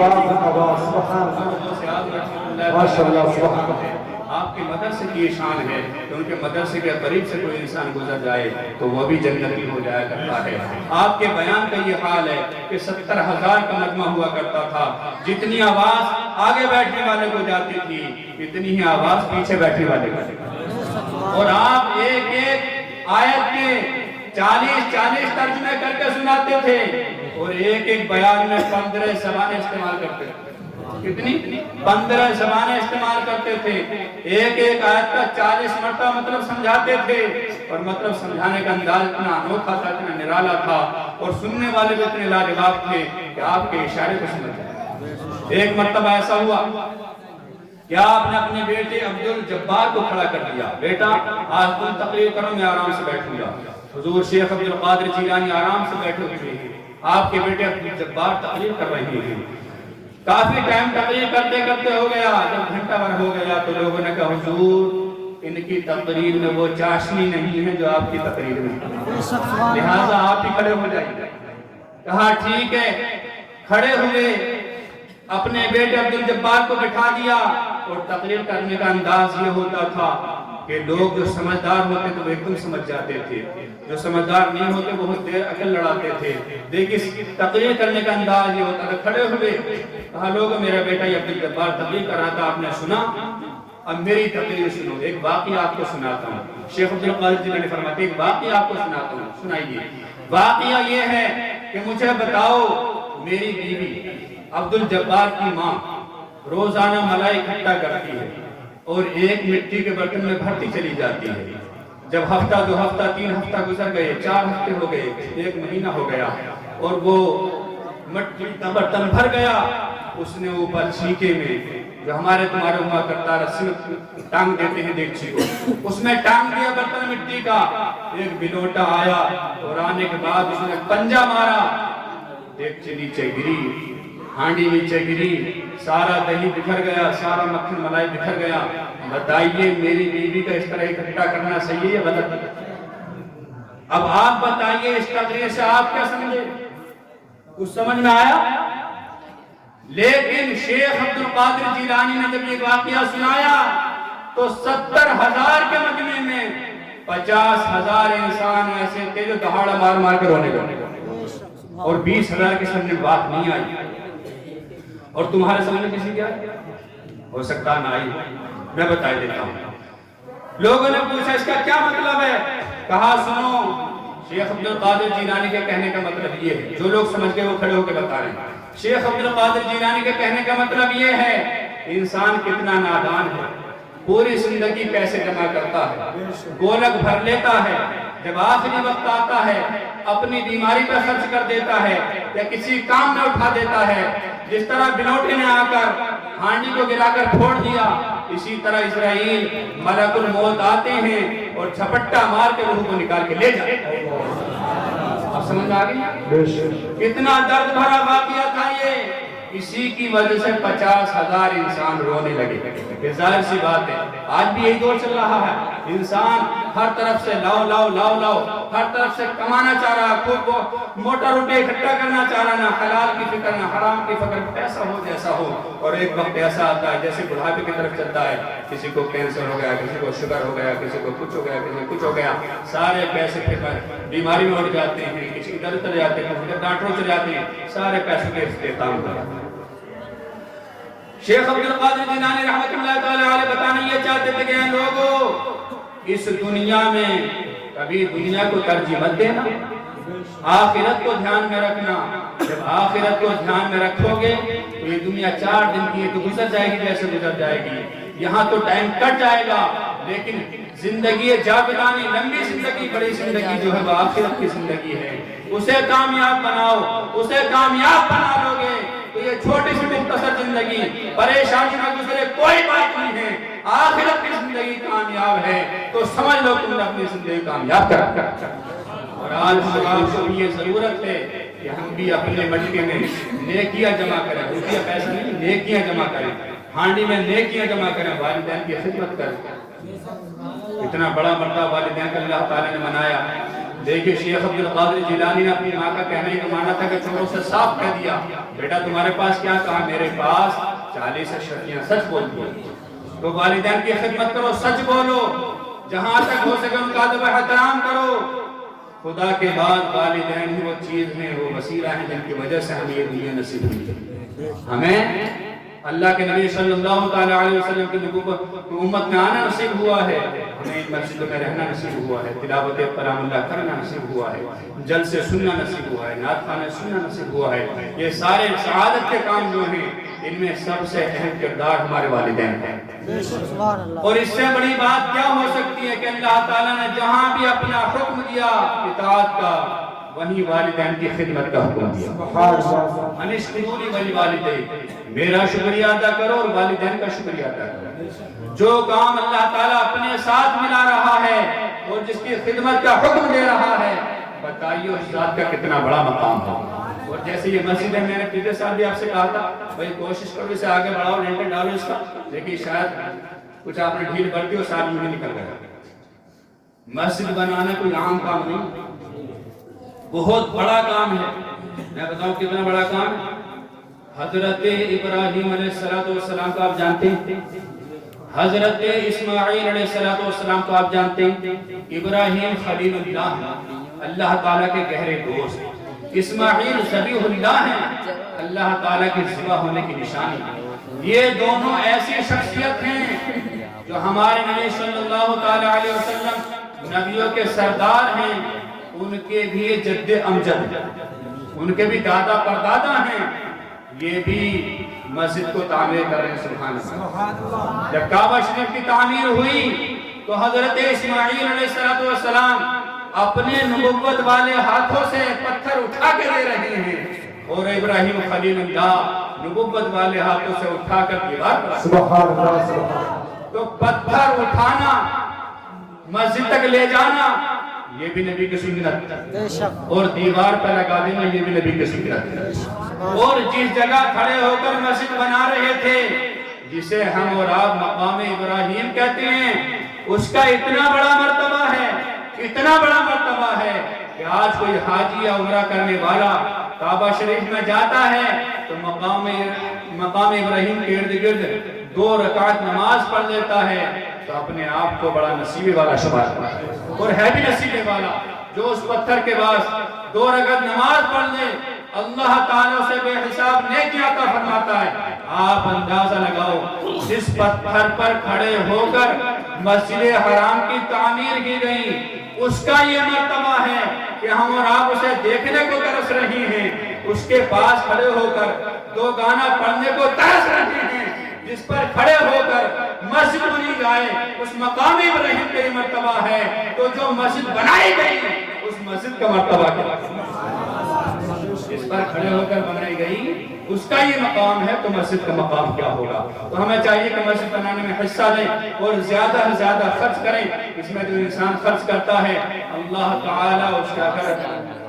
ماشاءاللہ. سبحان اللہ. آپ کے مدرسے کی شان ہے کہ ان کے مدرسے کے قریب سے کوئی انسان گزر جائے تو وہ بھی جنتی ہو جایا کرتا ہے. آپ کے بیان کا یہ حال ہے کہ 70,000 کا مجمع ہوا کرتا تھا. جتنی آواز آگے بیٹھنے والے کو جاتی تھی اتنی ہی آواز پیچھے بیٹھنے والے کو جاتی تھی. اور آپ ایک ایک آیت کے 40 ترجمے کر کے سناتے تھے اور ایک ایک بیان میں 15 زبانیں استعمال کرتے تھے. کتنی؟ 15 زبانیں استعمال کرتے تھے. ایک ایک آیت کا 40 مرتبہ مطلب سمجھاتے تھے اور مطلب سمجھانے کا انداز اتنا انوکھا تھا, اتنا نرالا تھا اور سننے والے بھی اتنے لاجواب تھے کہ آپ کے اشارے کو سمجھ جائے. ایک مرتبہ ایسا ہوا کہ آپ نے اپنے بیٹے عبد الجبار کو کھڑا کر دیا, بیٹا آج تم تقریر کرو, میں آرام سے بیٹھوں گا. حضور شیخ عبد القادر جیلانی آرام سے بیٹھے ہوئے ہیں, آپ کے بیٹے عبد الجبار تقریر کر رہے ہیں. کافی ٹائم تقریر کرتے کرتے ہو گیا, جب گھنٹہ بھر ہو گیا تو لوگوں نے کہا حضور ان کی تقریر میں وہ چاشنی نہیں ہے جو آپ کی تقریر میں, لہٰذا آپ ہی کھڑے ہو جائیے. کہا ٹھیک ہے. کھڑے ہوئے, اپنے بیٹے عبد الجبار کو بٹھا دیا اور تقریر کرنے کا انداز یہ ہوتا تھا کہ لوگ جو سمجھدار ہوتے تو وہ ایک دم سمجھ جاتے تھے, جو سمجھدار نہیں ہوتے بہت دیر عقل لڑاتے تھے. دیکھیں تقریر کرنے کا انداز یہ ہوتا تھا. کھڑے ہوئے, کہا لوگ میرا بیٹا عبد الجبار تقریر کر رہا تھا, آپ نے سنا, اب میری تقریر سنو. ایک واقعہ آپ کو سناتا ہوں. شیخ عبد القادر جی نے فرمایا ایک واقعہ آپ کو سناتا ہوں, سنائیے. واقعہ یہ ہے کہ مجھے بتاؤ میری بیوی عبدالجبار کی ماں روزانہ ملائی اکٹھا کرتی ہے اور ایک مٹی کے برتن میں بھرتی چلی جاتی ہے. جب ہفتہ 2 ہفتہ 3 ہفتہ گزر گئے، 4 ہفتے ہو گئے، 1 مہینہ ہو گیا اور وہ مٹی کا برتن بھر گیا، اس نے اوپر چھینکے میں جو ہمارے تمہارے ہوا کرتا رسی ٹانگ دیتے ہیں دیگچی کو، اس میں ٹانگ دیا برتن مٹی کا. ایک بلوٹا آیا اور آنے کے بعد اس نے پنجا مارا، دیگچی نیچے گری، ہانڈی نیچے گری، سارا دہی بکھر گیا، سارا مکھن ملائی بکھر گیا. بتائیے میری بیوی کا اس طرح اکٹھا کرنا صحیح ہے یا غلط؟ اب آپ بتائیے اس تقریر سے آپ کیا سمجھے؟ کچھ سمجھ میں آیا؟ لیکن شیخ عبدالقادر جیلانی نے جب یہ واقعہ سنایا تو 70,000 کے مجمع میں 50,000 انسان ایسے تھے جو دہاڑا مار مار کر رونے لگے اور 20,000 کے سامنے بات نہیں آئی. اور تمہارے سامنے کسی کیا ہو سکتا نہ آئی. میں بتائی دیتا ہوں. لوگوں نے پوچھا اس کا کیا مطلب ہے؟ کہا سنو، شیخ عبدالقادر جیلانی کے کہنے کا مطلب یہ ہے، جو لوگ سمجھ گئے وہ کھڑے ہو کے بتا رہے ہیں. شیخ عبدالقادر جیلانی کے کہنے کا مطلب یہ ہے انسان کتنا نادان ہے، پوری زندگی پیسے جمع کرتا ہے، گولک بھر لیتا ہے، جب آخری وقت آتا ہے اپنی بیماری پر خرچ کر دیتا ہے یا کسی کام میں اٹھا دیتا ہے. جس طرح بلوٹے نے آ کر ہانڈی کو گرا کر پھوڑ دیا، اسی طرح اسرائیل ملک الموت آتے ہیں اور چھپٹا مار کے روح کو نکال کے لے جاتے ہیں. اب سمجھ آ گئی کتنا درد بھرا واقعہ تھا یہ؟ اسی کی وجہ سے 50,000 انسان رونے لگے. ظاہر سی بات ہے آج بھی یہی دور چل رہا ہے. انسان ہر طرف سے لاؤ لاؤ لاؤ لاؤ، ہر طرف سے کمانا چاہ رہا، خوب موٹا روپے اکٹھا کرنا چاہ رہا، نہ حلال کی فکر نہ حرام کی فکر، ایسا ہو جیسا ہو. اور ایک وقت ایسا آتا ہے جیسے بڑھاپے کی طرف چلتا ہے، کسی کو کینسر ہو گیا، کسی کو شوگر ہو گیا، کسی کو کچھ ہو گیا، کسی کو کچھ ہو گیا، سارے پیسے پھر بیماری میں اٹھ جاتے ہیں، کسی کی درد چلے جاتے ہیں، کسی کے ڈاکٹروں چلے جاتے ہیں، سارے پیسوں کے اختتام ہو جاتے ہیں. شیخ عبدالقادر جیلانی رحمۃ اللہ تعالی علیہ بتانا یہ چاہتے تھے کہ لوگوں اس دنیا میں کبھی دنیا کو ترجیح مت دینا، آخرت کو دھیان میں رکھنا. جب آخرت کو دھیان میں رکھو گے تو یہ دنیا 4 دن کی ہے تو گزر جائے گی جیسے گزر جائے گی. یہاں تو ٹائم کٹ جائے گا، لیکن زندگی جاودانی لمبی زندگی، بڑی زندگی جو ہے وہ آخرت کی زندگی ہے. اسے کامیاب بناؤ، اسے کامیاب بنا لو گے تو یہ چھوٹی سی مختصر زندگی پریشانی میں گزرے کوئی بات نہیں ہے. آخرت کی زندگی کامیاب ہے تو سمجھ لو تم نے اپنی زندگی کامیاب کر. اور آج ہم کو بھی یہ ضرورت ہے کہ ہم بھی اپنے مٹکے میں نیکیاں جمع کریں، روپیہ پیسہ نہیں، نیکیاں جمع کریں، ہانڈی میں نیکیاں جمع کریں، والدین کی خدمت کریں. اتنا بڑا مرتبہ والدین کا اللہ تعالی نے منایا. دیکھیں شیخ عبدالقادر جیلانی نے اپنی ماں کا کہنے کا مانا تھا کہ چھوڑوں سے صاف کہہ دیا بیٹا تمہارے پاس کیا؟ کہا میرے پاس 40 اشرفیاں، سچ بول دیا. تو والدین کی خدمت کرو، سچ بولو، جہاں تک ہو سکے ان کا ادب احترام کرو. خدا کے بعد والدین ہی وہ چیز ہیں، وہ وسیلہ ہیں جن کی وجہ سے ہمیں یہ دنیا نصیب ہوئی. ہمیں اللہ کے نبی صلی اللہ تعالی علیہ وسلم کی نبوت امت میں آنا نصیب ہوا ہے، ہمیں مسجدوں میں رہنا نصیب ہوا ہے، تلاوت کلام اللہ کرنا نصیب ہوا ہے، جلسے سننا نصیب ہوا ہے، نعت خانے سننا نصیب ہوا ہے. یہ سارے سعادت کے کام جو ہیں ان میں سب سے اہم کردار ہمارے والدین ہیں. اور اس سے بڑی بات کیا ہو سکتی ہے کہ اللہ تعالیٰ نے جہاں بھی اپنا حکم دیا اطاعت کا، وہیں والدین کی خدمت کا حکم دیا. انشکرونی ولیوالدیک، میرا شکریہ ادا کرو اور والدین کا شکریہ ادا کرو. جو کام اللہ تعالیٰ اپنے ساتھ ملا رہا ہے اور جس کی خدمت کا حکم دے رہا ہے، بتائیے اس ذات کا کتنا بڑا مقام ہے. اور جیسے یہ مسجد ہے، میں نے پچھلے سال بھی آپ سے کہا تھا بھائی کوشش کرو اسے آگے بڑھاؤ، لینٹر ڈالو اس کا، لیکن شاید کچھ آپ نے ڈھیل بڑھ دی اور سال یوں ہی نکل گیا. مسجد بنانا کوئی عام کام نہیں، بہت بڑا کام ہے. میں بتاؤں کتنا بڑا کام ہے. حضرت ابراہیم علیہ السلام کو آپ جانتے ہیں، حضرت اسماعیل علیہ السلام کو آپ جانتے ہیں. ابراہیم خلیل اللہ، اللہ تعالیٰ کے گہرے دوست. اسماعیل ذبیح اللہ ہیں، اللہ تعالیٰ کے ذبح ہونے کی نشانی. یہ دونوں ایسی شخصیت ہیں جو ہمارے نبی صلی اللہ تعالیٰ علیہ وسلم نبیوں کے سردار ہیں، ان کے بھی جد امجد. ان کے بھی دادا پردادا ہیں، یہ بھی مسجد کو تعمیر کر رہے ہیں۔ سبحان اللہ۔ جب کعبہ شریف کی تعمیر ہوئی تو حضرت اسماعیل علیہ السلام اپنے نبوت والے ہاتھوں سے پتھر اٹھا کے دے رہے ہیں، اور ابراہیم خلیل اللہ نبوت والے ہاتھوں سے اٹھا کر دیوار پر۔ سبحان اللہ سبحان اللہ۔ تو پتھر اٹھانا، مسجد تک لے جانا، یہ بھی نبی کی سنت، بے شک اور دیوار پہ لگا دینا یہ بھی نبی کی سنت۔ اور جس جگہ کھڑے ہو کر مسجد بنا رہے تھے، جسے ہم اور آپ مقام ابراہیم کہتے ہیں، اس کا اتنا بڑا مرتبہ ہے، اتنا بڑا مرتبہ ہے کہ آج کوئی حاجی یا عمرہ کرنے والا کعبہ شریف میں جاتا ہے تو مقام ابراہیم کے ارد گرد 2 رکعت نماز پڑھ لیتا ہے تو اپنے آپ کو بڑا نصیبے والا شمار کرتا ہے، اور ہے بھی نصیبے والا جو اس پتھر کے بعد 2 رکعت نماز پڑھ لے، اللہ تعالیٰ سے بے حساب نیکی عطا فرماتا ہے۔ آپ اندازہ لگاؤ، جس پتھر پر کھڑے ہو کر مسجد حرام کی تعمیر کی گئی، اس کا یہ مرتبہ ہے کہ ہم اور آپ اسے دیکھنے کو ترس رہی ہیں، اس کے پاس کھڑے ہو کر 2 گانا پڑھنے کو ترس رہی ہیں، جس پر کھڑے ہو کر مسجد بنی جائے، اس مقام ابراہیم کا یہ مرتبہ ہے۔ تو جو مسجد بنائی گئی اس مسجد کا مرتبہ کیا؟ اس پر کھڑے ہو کر بنائی گئی، اس کا یہ مقام ہے، تو مسجد کا مقام کیا ہوگا؟ تو ہمیں چاہیے کہ مسجد بنانے میں حصہ لیں اور زیادہ سے زیادہ خرچ کریں۔ اس میں جو انسان خرچ کرتا ہے اللہ تعالیٰ اس کا گھر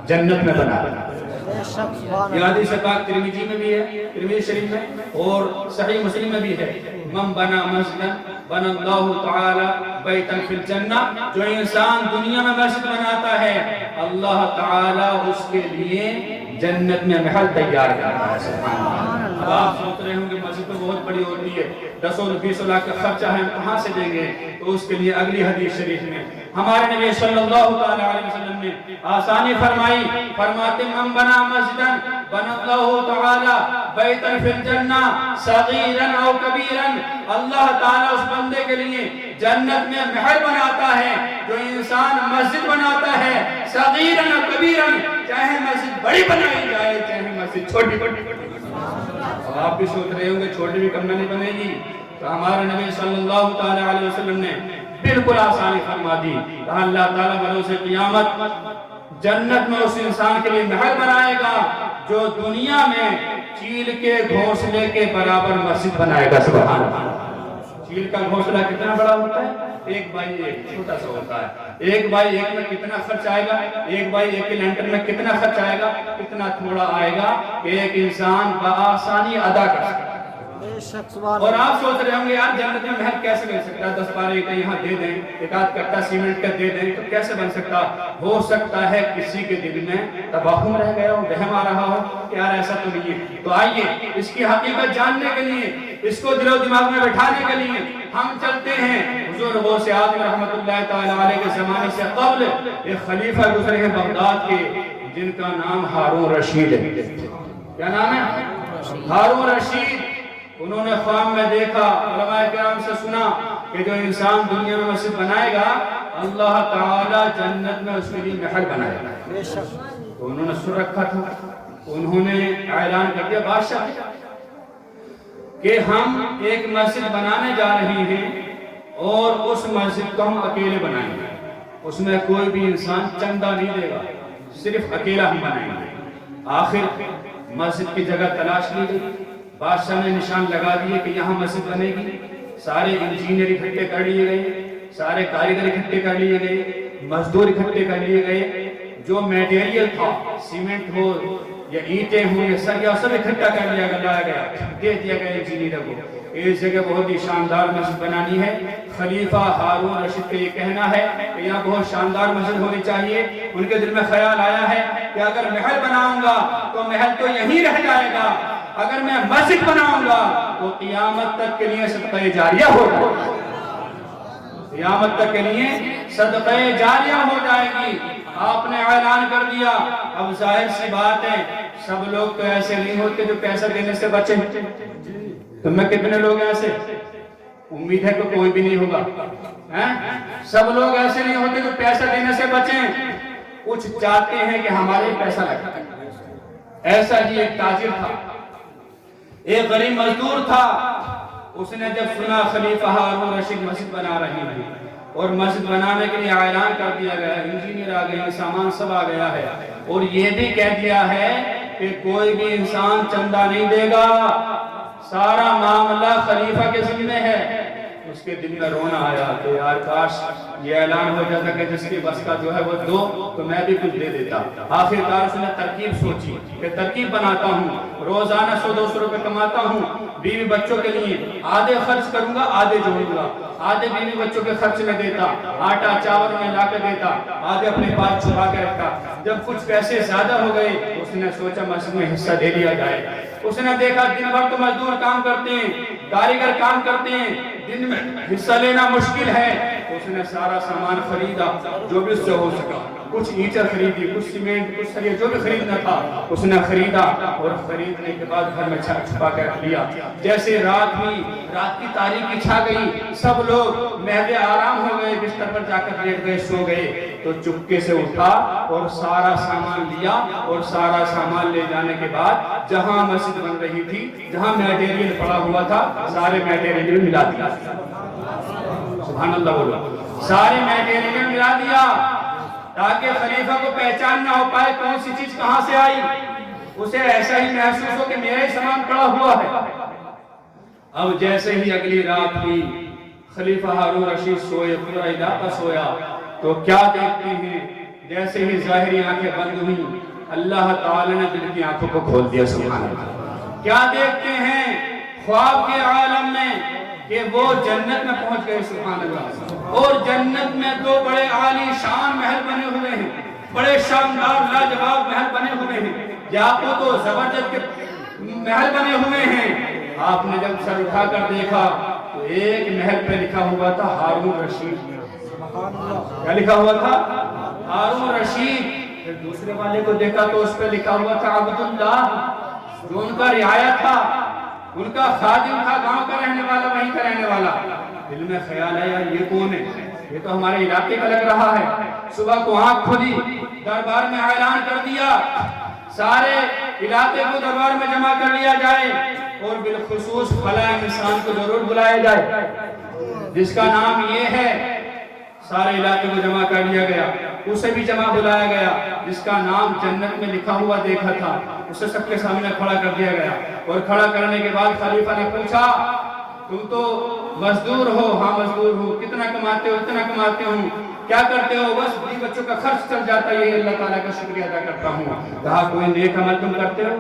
جنت میں بنا دیتا ہے۔ بے شک سبحان یہ اللہ۔ حدیث پاک ترمذی میں بھی ہے، ترمذی شریف میں، اور صحیح مسلم میں بھی ہے، من بنا مسجدا بنا اللہ تعالی بیتا فی الجنہ، جو انسان دنیا میں مسجد بناتا ہے اللہ تعالی اس کے لیے جنت میں محل تیار کرتا ہے۔ سبحان اللہ۔ اب آپ سوچ رہے ہوں کہ مسجد تو بہت بڑی ہوتی ہے، 10 اور 20 لاکھ کا خرچہ ہے، ہم کہاں سے دیں گے؟ تو اس کے لیے اگلی حدیث شریف میں ہمارے نبی صلی اللہ علیہ وسلم نے آسانی فرمائی، فرماتے من بنا مسجدا بنا اللہ تعالی بیتا فی الجنہ صغیرا او کبیرا، اللہ تعالیٰ اس بندے کے لیے جنت میں محل بناتا ہے۔ جو انسان مسجد بناتا ہے صغیرا او کبیرا، چاہے مسجد بڑی بنائی جائے چاہے مسجد چھوٹی بنائی جائے۔ آپ بھی سوچ رہے ہوں گے چھوٹی بھی کم نہیں بنے گی، تو ہمارے نبی صلی اللہ علیہ وسلم نے بالکل آسانی فرما دی، کہا اللہ تعالیٰ بروز قیامت جنت میں اس انسان کے لیے محل بنائے گا جو دنیا میں چیل کے گھونسلے کے برابر مسجد بنائے گا۔ سبحان اللہ۔ چیل کا گھونسلہ کتنا بڑا ہوتا ہے؟ 1x1 چھوٹا سا ہوتا ہے۔ 1x1 میں کتنا خرچ آئے گا؟ 1x1 کے لینٹر میں کتنا خرچ آئے گا؟ اتنا تھوڑا آئے گا کہ ایک انسان بآسانی ادا کر سکتا ہے۔ بے شک سبحان اور اللہ۔ آپ سوچ رہے ہوں گے یار جنت میں محل کیسے بن سکتا ہے؟ 10-12 اینٹیں یہاں دے دیں، 1 آدھ کٹا سیمنٹ کا دے دیں تو کیسے بن سکتا؟ ہو سکتا ہے کسی کے دل میں توہم رہ گیا ہو، وہم آ رہا ہو کہ یار ایسا تو نہیں ہے۔ تو آئیے اس کی حقیقت جاننے کے لیے، اس کو دل و دماغ میں بٹھانے کے لیے ہم چلتے ہیں حضور غوث اعظم رحمۃ اللہ تعالی علیہ کے زمانے سے قبل ایک خلیفہ گزرے ہیں بغداد کے، جن کا نام ہارون رشید ہے۔ کیا نام ہے؟ ہارون رشید۔ انہوں نے خواب میں دیکھا، علماء کرام سے سنا کہ جو انسان دنیا میں مسجد بنائے گا اللہ تعالیٰ جنت میں اس کے لیے محل بنائے گا۔ بے شک تو انہوں نے سن رکھا تھا، انہوں نے اعلان کر دیا بادشاہ کہ ہم ایک مسجد بنانے جا رہے ہیں اور اس مسجد کو ہم اکیلے بنائیں گے، اس میں کوئی بھی انسان چندہ نہیں دے گا، صرف اکیلا ہم بنائیں گے۔ آخر مسجد کی جگہ تلاش لی گئی، بادشاہ نے نشان لگا دیے کہ یہاں مسجد بنے گی، سارے انجینئر اکٹھے کر لیے گئے، سارے کاریگر اکٹھے کر لیے گئے، مزدور اکٹھے کر لیے گئے، جو میٹیریل تھا سیمنٹ ہو یا اینٹیں ہوں یا سریا سب اکٹھا کر لیا گیا، دے دیا گیا انجینئر کو۔ اس جگہ بہت ہی شاندار مسجد بنانی ہے، خلیفہ ہارون رشید کا یہ کہنا ہے کہ یہاں بہت شاندار مسجد ہونی چاہیے۔ ان کے دل میں خیال آیا ہے کہ اگر محل بناؤں گا تو محل تو یہیں رہ جائے گا، اگر میں مسجد بناؤں گا تو قیامت تک کے لیے صدقہ جاریہ ہوگا، قیامت تک کے لیے صدقہ جاریہ ہو جائے گی۔ آپ نے اعلان کر دیا۔ اب ظاہر سی بات ہے سب لوگ تو ایسے نہیں ہوتے جو پیسہ دینے سے بچیں، تم میں کتنے لوگ ایسے؟ امید ہے کہ کوئی بھی نہیں ہوگا۔ سب لوگ ایسے نہیں ہوتے جو پیسہ دینے سے بچیں، کچھ چاہتے ہیں کہ ہمارے پیسہ لگے، ایسا ہی ایک تاجر تھا، ایک غریب مزدور تھا، اس نے جب سنا خلیفہ ہارون رشید مسجد بنا رہے ہیں اور مسجد بنانے کے لیے اعلان کر دیا گیا ہے، انجینئر آ گئے ہیں، سامان سب آ گیا ہے، اور یہ بھی کہہ دیا ہے کہ کوئی بھی انسان چندہ نہیں دے گا، سارا معاملہ خلیفہ کے ذمہ ہے، اس کے دل میں رونا آیا کہ یار کاش یہ اعلان ہو جاتا کہ جس کی بس کا جو ہے وہ دو تو میں بھی کچھ دے دیتا۔ آخرکار اس نے ترکیب سوچی کہ ترکیب بناتا ہوں، روزانہ 100-200 روپے کماتا ہوں، بیوی بچوں کے لیے آدھے خرچ کروں گا، آدھے جوڑوں گا، آدھے بیوی بچوں کے خرچ میں دیتا، آٹا چاول میں لا کے دیتا، آدھے اپنے پاس چھپا کے رکھتا۔ جب کچھ پیسے زیادہ ہو گئے اس نے سوچا مسجد میں حصہ دے دیا جائے۔ اس نے دیکھا دن بھر تو مزدور کام کرتے ہیں، کاریگر کام کرتے ہیں، دن میں حصہ لینا مشکل ہے، اس نے سارا سامان خریدا جو بھی اس سے ہو سکا، کچھ اینٹیں خریدی، کچھ سیمنٹ، کچھ سریے جو بھی خریدنا تھا اس نے خریدا، اور خریدنے کے بعد گھر میں چھپا کے رکھ لیا۔ جیسے رات ہوئی، رات کی تاریکی چھا گئی، سب لوگ مہدے آرام ہو گئے، بستر پر جا کر لیٹ گئے، سو گئے، تو چپکے سے اٹھا اور سارا سامان لیا، اور سارا سامان لے جانے کے بعد جہاں مسجد بن رہی تھی، جہاں میٹیریل پڑا ہوا تھا، سارے میٹیریل ملا دیا۔ سبحان اللہ بولو، سارے میٹیریل ملا دیا تاکہ خلیفہ کو پہچان نہ ہو پائے کون سی چیز کہاں سے آئی، اسے ایسا ہی محسوس ہو کہ میرا ہی سامان پڑا ہوا ہے۔ اب جیسے ہی اگلی رات ہوئی، خلیفہ ہارون رشید سوئے، پورا علاقہ سویا، تو کیا دیکھتے ہیں، جیسے ہی ظاہری آنکھیں بند ہوئی اللہ تعالی نے دل کی آنکھوں کو کھول دیا۔ سبحان اللہ، کیا دیکھتے ہیں خواب کے عالم میں کہ وہ جنت میں پہنچ گئے۔ سبحان اللہ، اور جنت میں دو بڑے عالی شان محل بنے ہوئے ہیں، بڑے شاندار لاجواب محل بنے ہوئے ہیں، یاقوت و زبرجد کے محل بنے ہوئے ہیں۔ آپ نے جب سر اٹھا کر دیکھا تو ایک محل پہ لکھا ہوا تھا ہارون رشید۔ کیا لکھا ہوا تھا؟ ہارون رشید۔ پھر دوسرے والے کو دیکھا تو اس پہ لکھا ہوا تھا عبداللہ، جو ان کا رعایا تھا، ان کا خادم تھا، گاؤں کا رہنے والا، وہیں کا رہنے والا۔ دل میں خیال آیا یہ کون ہے، یہ تو ہمارے علاقے کا لگ رہا ہے۔ صبح کو آنکھ کھلی، دربار میں اعلان کر دیا سارے علاقے کو دربار میں جمع کر لیا جائے، اور بالخصوص فلاں انسان کو ضرور بلایا جائے جس کا نام یہ ہے۔ سارے علاقے کو جمع کر لیا گیا، اسے بھی جمع بلایا گیا جس کا نام جنت میں لکھا ہوا دیکھا تھا، اسے سب کے سامنے کھڑا کر دیا گیا۔ اور کھڑا کرنے کے بعد خلیفہ نے پوچھا تم تو مزدور ہو؟ ہاں مزدور ہو۔ کتنا کماتے ہو؟ اتنا کماتے ہوں۔ کیا کرتے ہو؟ بس بیوی بچوں کا خرچ چل جاتا ہے، یہ اللہ تعالیٰ کا شکریہ ادا کرتا ہوں۔ کہا کوئی نیک عمل تم کرتے ہو؟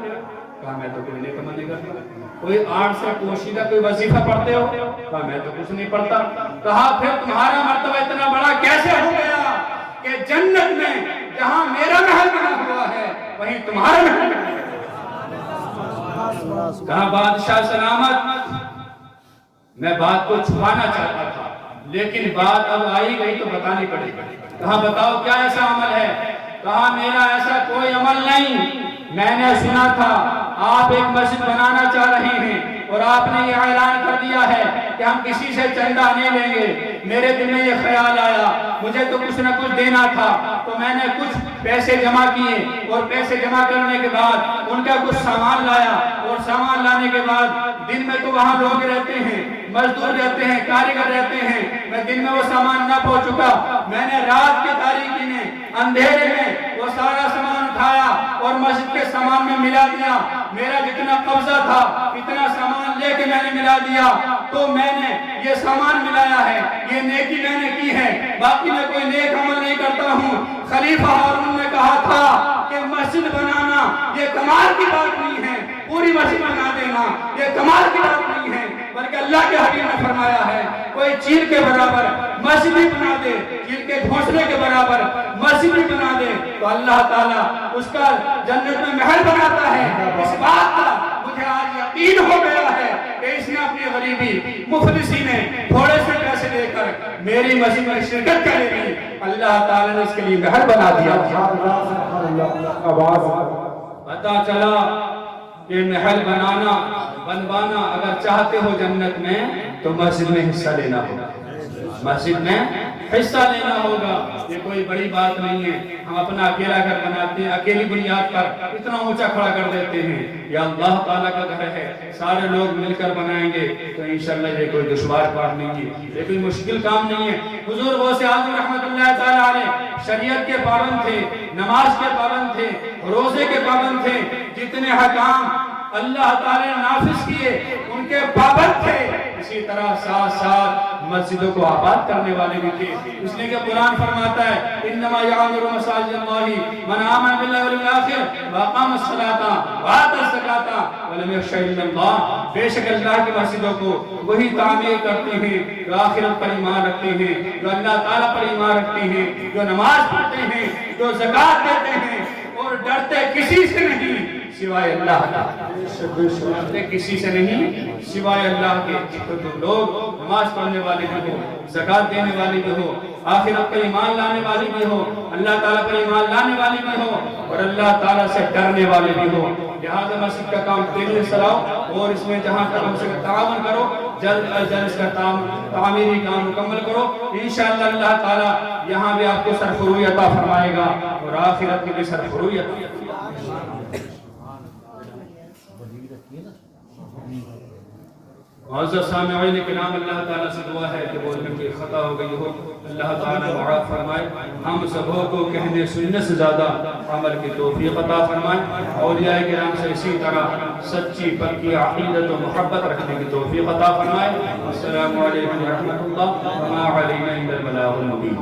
کہا میں تو کوئی نیک عمل نہیں کرتا۔ کوئی آرٹ سے پوشیدہ کوئی وظیفہ پڑھتے ہو؟ کہا میں تو کچھ نہیں پڑھتا۔ کہا پھر تمہارا مرتبہ اتنا بڑا کیسے ہو گیا کہ جنت میں جہاں میرا محل بنا ہوا ہے وہیں تمہارا محل بنا ہے؟ کہا بادشاہ سلامت، میں بات کو چھپانا چاہتا تھا لیکن بات اب آئی گئی تو بتانی پڑے گی۔ کہا بتاؤ کیا ایسا عمل ہے؟ کہا میرا ایسا کوئی عمل نہیں، میں نے سنا تھا آپ ایک مسجد بنانا چاہ رہے ہیں اور آپ نے یہ اعلان کر دیا ہے کہ ہم کسی سے چندہ نہیں لیں گے۔ میرے دل میں یہ خیال آیا مجھے تو کچھ نہ کچھ دینا تھا، تو میں نے کچھ پیسے جمع کیے، اور پیسے جمع کرنے کے بعد ان کا کچھ سامان لایا، اور سامان لانے کے بعد دن میں تو وہاں لوگ رہتے ہیں، مزدور رہتے ہیں، کاریگر رہتے ہیں، میں دن میں وہ سامان نہ پہنچ چکا، میں نے رات کے تاریکی میں اندھیرے میں وہ سارا سامان اٹھایا اور مسجد کے سامان میں ملا دیا۔ میرا جتنا قبضہ تھا اتنا سامان لے کے میں نے ملا دیا، تو میں نے یہ سامان ملایا ہے، یہ نیکی میں نے کی ہے، باقی میں کوئی نیک عمل نہیں کرتا ہوں۔ خلیفہ ہارون نے کہا تھا کہ مسجد بنانا یہ کمال کی بات نہیں ہے، پوری مسجد بنا دینا یہ کمال کی بات نہیں ہے، بلکہ اللہ کے حبیب نے فرمایا ہے کوئی چیل کے برابر مسجد بھی بنا دے، چیل کے گھونسلے کے برابر مسجد بھی بنا دے تو اللہ تعالیٰ اس کا جنت میں محل بناتا ہے۔ اس بات کا مجھے آج یقین ہو گیا ہے کہ اس نے اپنی غریبی مفلسی نے تھوڑے سے پیسے دے کر میری مسجد میں شرکت کرے گی، اللہ تعالیٰ نے اس کے لیے محل بنا دیا۔ پتا چلا کہ محل بنوانا اگر چاہتے ہو جنت میں تو مسجد میں حصہ لینا ہوگا، مسجد میں حصہ لینا ہوگا. یہ کوئی بڑی بات نہیں ہے. ہم اپنا اکیلا گھر بناتے ہیں, اکیلی بنیاد پر اتنا اونچا کھڑا کر دیتے ہیں. یہ اللہ تعالیٰ کا گھر ہے, سارے لوگ مل کر بنائیں گے تو انشاءاللہ یہ کوئی دشوار کام نہیں ہے, یہ کوئی مشکل کام نہیں ہے. حضور غوث اعظم رحمت اللہ تعالیٰ علیہ شریعت کے پابند تھے, نماز کے پابند تھے, روزے کے پابند تھے. جتنے حکام اللہ تعالیٰ نے نافذ کیے ان کے پابند تھے. اسی طرح ساتھ ساتھ مسجدوں کو آباد کرنے والے بھی تھے. اس لیے کہ قرآن فرماتا ہے انما یعمر مساجد اللہ من آمن باللہ والیوم الآخر واقام الصلاۃ وآتى الزکاۃ ولم یخش الا اللہ. بے شک اللہ کی مسجدوں کو وہی تعمیر کرتے ہیں جو آخرت پر ایمان رکھتے ہیں, جو اللہ تعالیٰ پر ایمان رکھتے ہیں, جو نماز پڑھتے ہیں, جو زکوٰۃ دیتے ہیں اور ڈرتے کسی سے نہیں سوائے اللہ کے, کسی سے نہیں سوائے اللہ کے. تو لوگ نماز پڑھنے والے بھی ہو, زکوٰۃ دینے والے بھی ہو, آخرت پر ایمان لانے والے بھی ہو, اللہ تعالیٰ پر ایمان لانے والے بھی ہو اور اللہ تعالیٰ سے ڈرنے والے بھی ہو. لہذا مسجد کا کام تیزی سے چلاؤ اور اس میں جہاں تک ہم سے تعاون کرو, جلد از جلد اس کا تعمیری کام مکمل کرو. انشاءاللہ اللہ تعالیٰ یہاں بھی آپ کو سرفروئی عطا فرمائے گا اور آخرت کی بھی سرفروئی عطا فرمائے گا. معزز سامعین کرام, اللہ تعالیٰ سے دعا ہے کہ بولنے کی خطا ہو گئی ہو اللہ تعالیٰ معاف فرمائے. ہم سبوں کو کہنے سننے سے زیادہ عمل کی توفیق عطا فرمائے. اولیاء کرام سے اسی طرح سچی پکی عقیدت و محبت رکھنے کی توفیق عطا فرمائے. السلام علیکم ورحمۃ اللہ وما علینا الا البلاغ المبین.